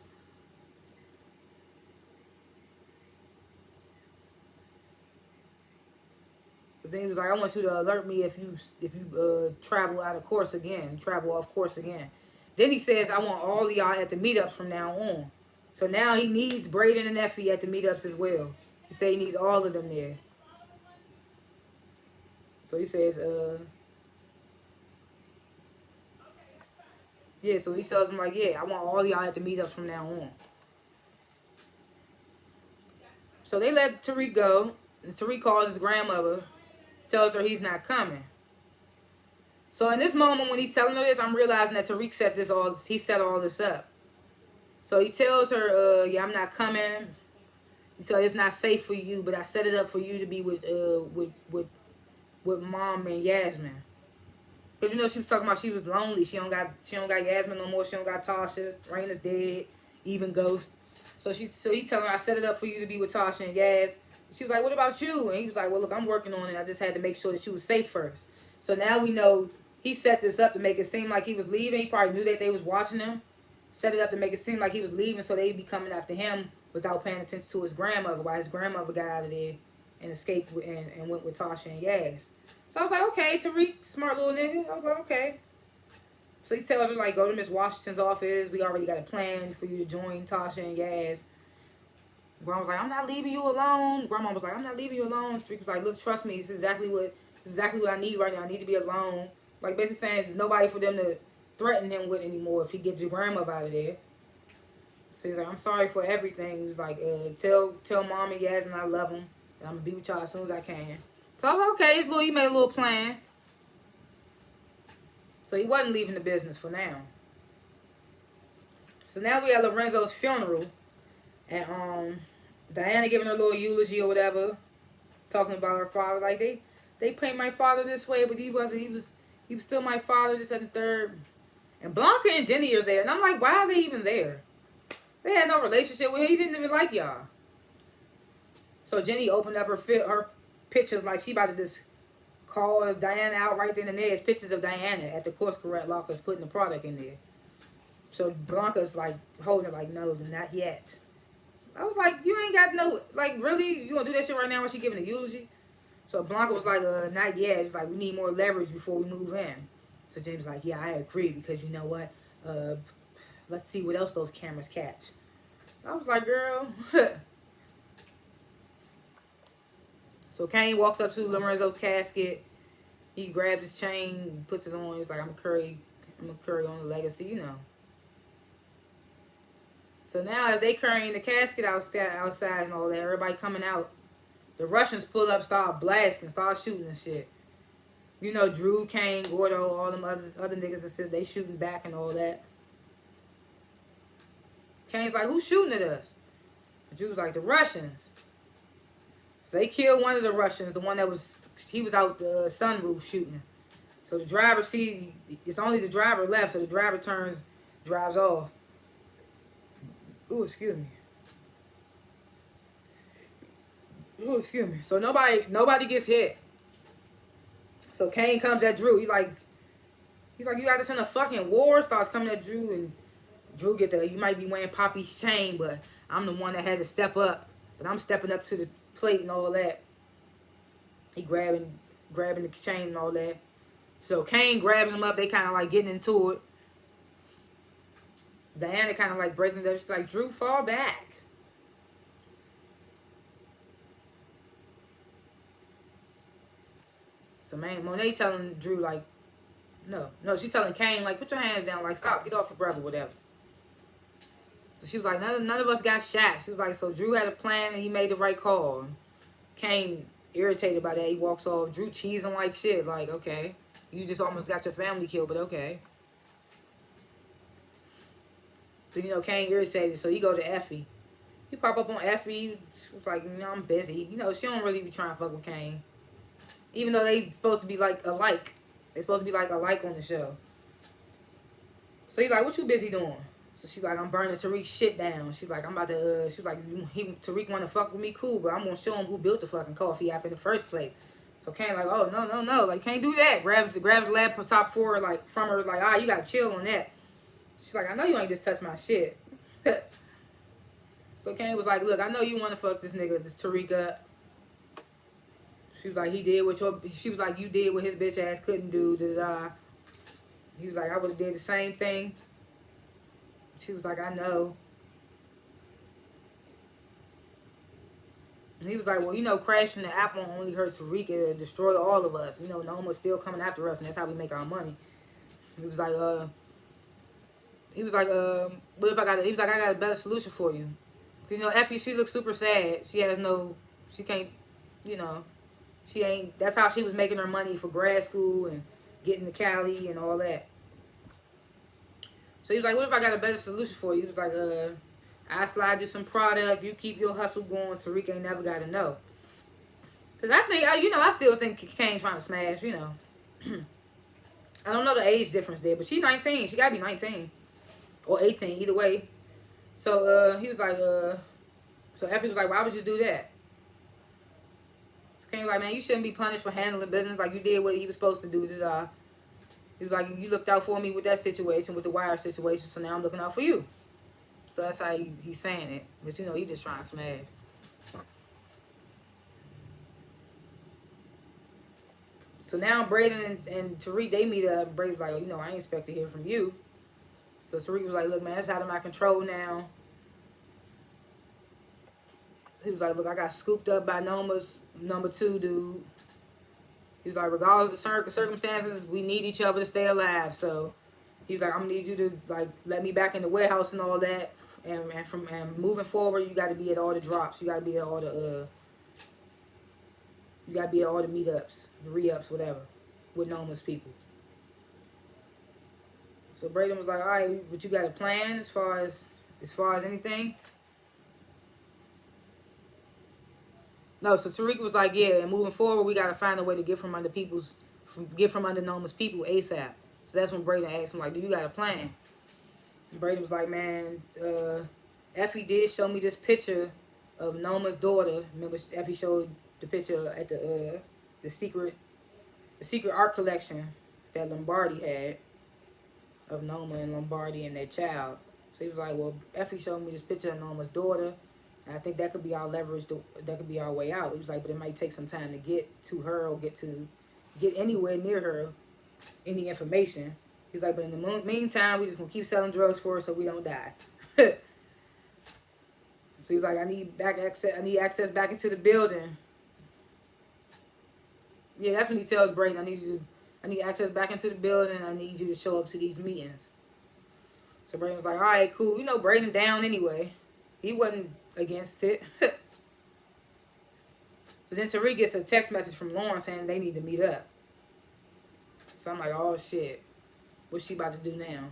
So then he was like, I want you to alert me if you travel off course again. Then he says, I want all of y'all at the meetups from now on. So now he needs Braden and Effie at the meetups as well. He said he needs all of them there. So he says, yeah, so he tells him like, yeah, I want all of y'all at the meetups from now on. So they let Tariq go. And Tariq calls his grandmother, tells her he's not coming. So in this moment when he's telling her this, I'm realizing that Tariq set all this up. So he tells her, yeah, I'm not coming. He tells her it's not safe for you, but I set it up for you to be with Mom and Yasmin. Because, you know, she was talking about she was lonely. She don't got Yasmin no more. She don't got Tasha. Raina's dead. Even Ghost. So he telling her, I set it up for you to be with Tasha and Yaz. She was like, what about you? And he was like, well, look, I'm working on it. I just had to make sure that you was safe first. So now we know he set this up to make it seem like he was leaving. He probably knew that they was watching him. Set it up to make it seem like he was leaving so they'd be coming after him without paying attention to his grandmother, while his grandmother got out of there and escaped and went with Tasha and Yaz. So I was like, okay, Tariq, smart little nigga. I was like, okay. So he tells her, like, go to Miss Washington's office. We already got a plan for you to join Tasha and Yaz. Grandma was like, I'm not leaving you alone. Grandma was like, I'm not leaving you alone. Tariq was like, look, trust me, this is exactly what I need right now. I need to be alone. Like, basically saying there's nobody for them to threaten him with anymore if he gets your grandmother out of there. So he's like, I'm sorry for everything. He was like, tell Mom and Yasmin I love them. And I'm going to be with y'all as soon as I can. So I was like, okay, he made a little plan. So he wasn't leaving the business for now. So now we have Lorenzo's funeral. And Diana giving her little eulogy or whatever. Talking about her father. Like, they paint my father this way, but he was still my father, just at the third. And Blanca and Jenny are there. And I'm like, why are they even there? They had no relationship with him. He didn't even like y'all. So Jenny opened up her pictures like she about to just call Diana out right then and there. It's pictures of Diana at the course correct lockers putting the product in there. So Blanca's like holding it like, no, not yet. I was like, you ain't got no, like, really? You gonna do that shit right now when she giving a eulogy? So Blanca was like, not yet. It's like, we need more leverage before we move in. So James was like, yeah, I agree, because you know what? Let's see what else those cameras catch. I was like, girl. So Kane walks up to Lorenzo's casket. He grabs his chain, puts it on. He's like, I'm gonna carry on the legacy, you know. So now as they carrying the casket outside and all that, everybody coming out, the Russians pull up, start blasting, start shooting and shit. You know, Drew, Kane, Gordo, all them other niggas and shit, they shooting back and all that. Kane's like, who's shooting at us? And Drew's like, the Russians. So they killed one of the Russians, the one that he was out the sunroof shooting. So the driver, it's only the driver left, so the driver drives off. Ooh, excuse me. Ooh, excuse me. So nobody gets hit. So Kane comes at Drew. He's like, you got this in a fucking war. Starts coming at Drew, and Drew you might be wearing Poppy's chain, but I'm the one that had to step up. But I'm stepping up to the plate and all that. He grabbing the chain and all that. So Kane grabs him up. They kind of like getting into it. Diana kind of like breaking it up. She's like, Drew, fall back. So man, Monet telling Drew like, no, she's telling Kane like, put your hands down, like stop, get off your brother, whatever. So she was like, none of us got shot. She was like, so Drew had a plan and he made the right call. Kane irritated by that, he walks off. Drew cheesing like shit, like okay, you just almost got your family killed, but okay. So Kane irritated, so he go to Effie. He pop up on Effie. She was like, I'm busy. She don't really be trying to fuck with Kane. Even though they supposed to be like alike. They supposed to be like alike on the show. So he's like, what you busy doing? So she's like, I'm burning Tariq's shit down. She's like, I'm about to, she's like, Tariq want to fuck with me, cool, but I'm going to show him who built the fucking coffee app in the first place. So Kane like, oh, no, like, can't do that. Grabs the laptop for her, like, from her, like, you got to chill on that. She's like, I know you ain't just touched my shit. So Kane was like, look, I know you want to fuck this nigga, this Tariq up. She was like, she was like, you did what his bitch ass couldn't do. He was like, I would have did the same thing. She was like, I know. And he was like, well, crashing the app won't only hurt Tariq, it'll destroy all of us. Noma's still coming after us, and that's how we make our money. He was like, what if I got a better solution for you. Effie, she looks super sad. She can't, she ain't, that's how she was making her money for grad school and getting to Cali and all that. So he was like, what if I got a better solution for you? He was like, I slide you some product, you keep your hustle going, Tariq ain't never got to know. Because I think, I still think Kane trying to smash, I don't know the age difference there, but she's 19. She got to be 19. Or 18, either way. So he was like, so Effie was like, why would you do that? Kane was like, man, you shouldn't be punished for handling business like you did what he was supposed to do. He was like, you looked out for me with that situation, with the wire situation, so now I'm looking out for you. So that's how he's saying it. But, he just trying to smash. So now Braden and Tariq, they meet up. And Braden was like, I ain't expect to hear from you. So Tariq was like, look, man, it's out of my control now. He was like, look, I got scooped up by Noma's number 2 dude. He was like, regardless of circumstances, we need each other to stay alive. So he was like, I'm gonna need you to like let me back in the warehouse and all that. And moving forward, you got to be at all the drops. You got to be at all the meetups, the re-ups, whatever, with Noma's people. So Braden was like, all right, but you got a plan as far as anything? No, so Tariq was like, yeah, and moving forward, we got to find a way to get from under Noma's people ASAP. So that's when Braden asked him, like, do you got a plan? And Braden was like, man, Effie did show me this picture of Noma's daughter. Remember, Effie showed the picture at the secret art collection that Lombardi had of Noma and Lombardi and their child. So he was like, well, Effie showed me this picture of Noma's daughter. And I think that could be our leverage. That could be our way out. He was like, but it might take some time to get to her or get anywhere near her, any information. He's like, but in the meantime, we just gonna keep selling drugs for her so we don't die. So he was like, I need access back into the building. Yeah, that's when he tells Braden, I need access back into the building. I need you to show up to these meetings. So Braden was like, all right, cool. Braden down anyway. He wasn't against it. So then Tariq gets a text message from Lauren saying they need to meet up. So I'm like, oh shit. What's she about to do now?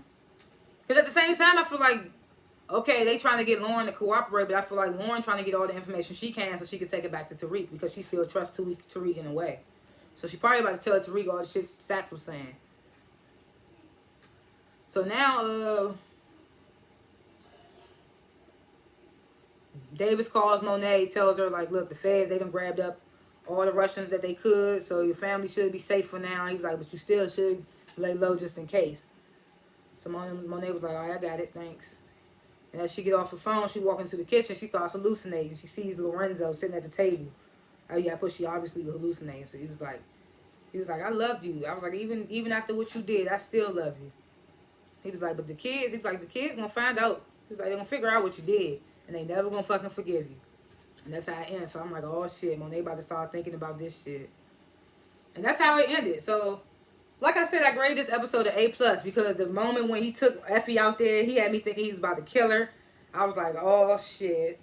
Because at the same time, I feel like, okay, they trying to get Lauren to cooperate, but I feel like Lauren trying to get all the information she can so she can take it back to Tariq because she still trusts Tariq in a way. So she probably about to tell Tariq all the shit Sax was saying. So now, Davis calls Monet, tells her, like, look, the feds, they done grabbed up all the Russians that they could, so your family should be safe for now. He was like, but you still should lay low just in case. So Monet was like, all right, I got it, thanks. And as she get off the phone, she walk into the kitchen, she starts hallucinating. She sees Lorenzo sitting at the table. Oh yeah, but she obviously hallucinating. So he was like, He was like, I loved you. I was like, even after what you did, I still love you. He was like, but the kids, he was like, the kids gonna find out. He was like, they're gonna figure out what you did, and they never gonna fucking forgive you. And that's how it ends. So I'm like, oh shit, Monet about to start thinking about this shit. And that's how it ended. So, like I said, I graded this episode an A+, because the moment when he took Effie out there, he had me thinking he was about to kill her. I was like, oh shit.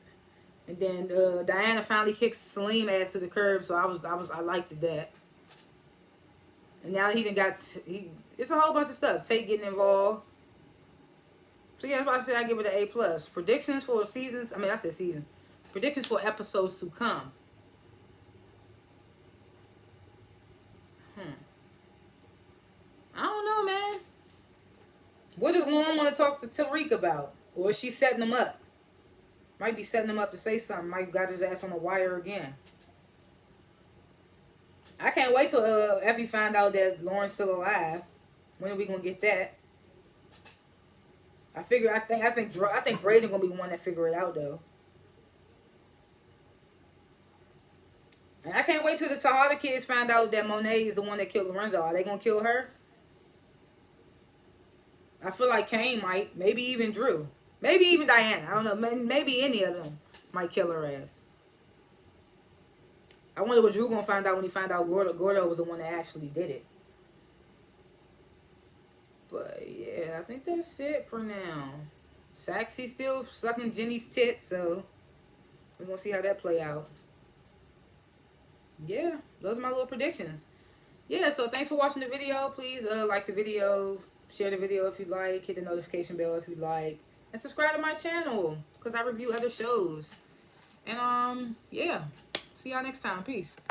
And then Diana finally kicks Salim ass to the curb, so I liked that. And now he done got it's a whole bunch of stuff. Tate getting involved. So yeah, that's why I said I give it an A+. Predictions for seasons. I mean, I said season. Predictions for episodes to come. I don't know, man. What does Lauren want to talk to Tariq about? Or is she setting him up? Might be setting him up to say something. Might got his ass on the wire again. I can't wait till Effie find out that Lauren's still alive. When are we gonna get that? I think Braden gonna be one that figure it out though. And I can't wait till the Tejada kids find out that Monet is the one that killed Lorenzo. Are they gonna kill her? I feel like Kane might. Maybe even Drew. Maybe even Diana. I don't know. Maybe any of them might kill her ass. I wonder what Drew gonna find out when he find out Gordo was the one that actually did it. But yeah, I think that's it for now. Saxy's still sucking Jenny's tits, so we're gonna see how that play out. Yeah, those are my little predictions. Yeah, so thanks for watching the video. Please like the video, share the video if you like, hit the notification bell if you like, and subscribe to my channel because I review other shows. And yeah, see y'all next time. Peace.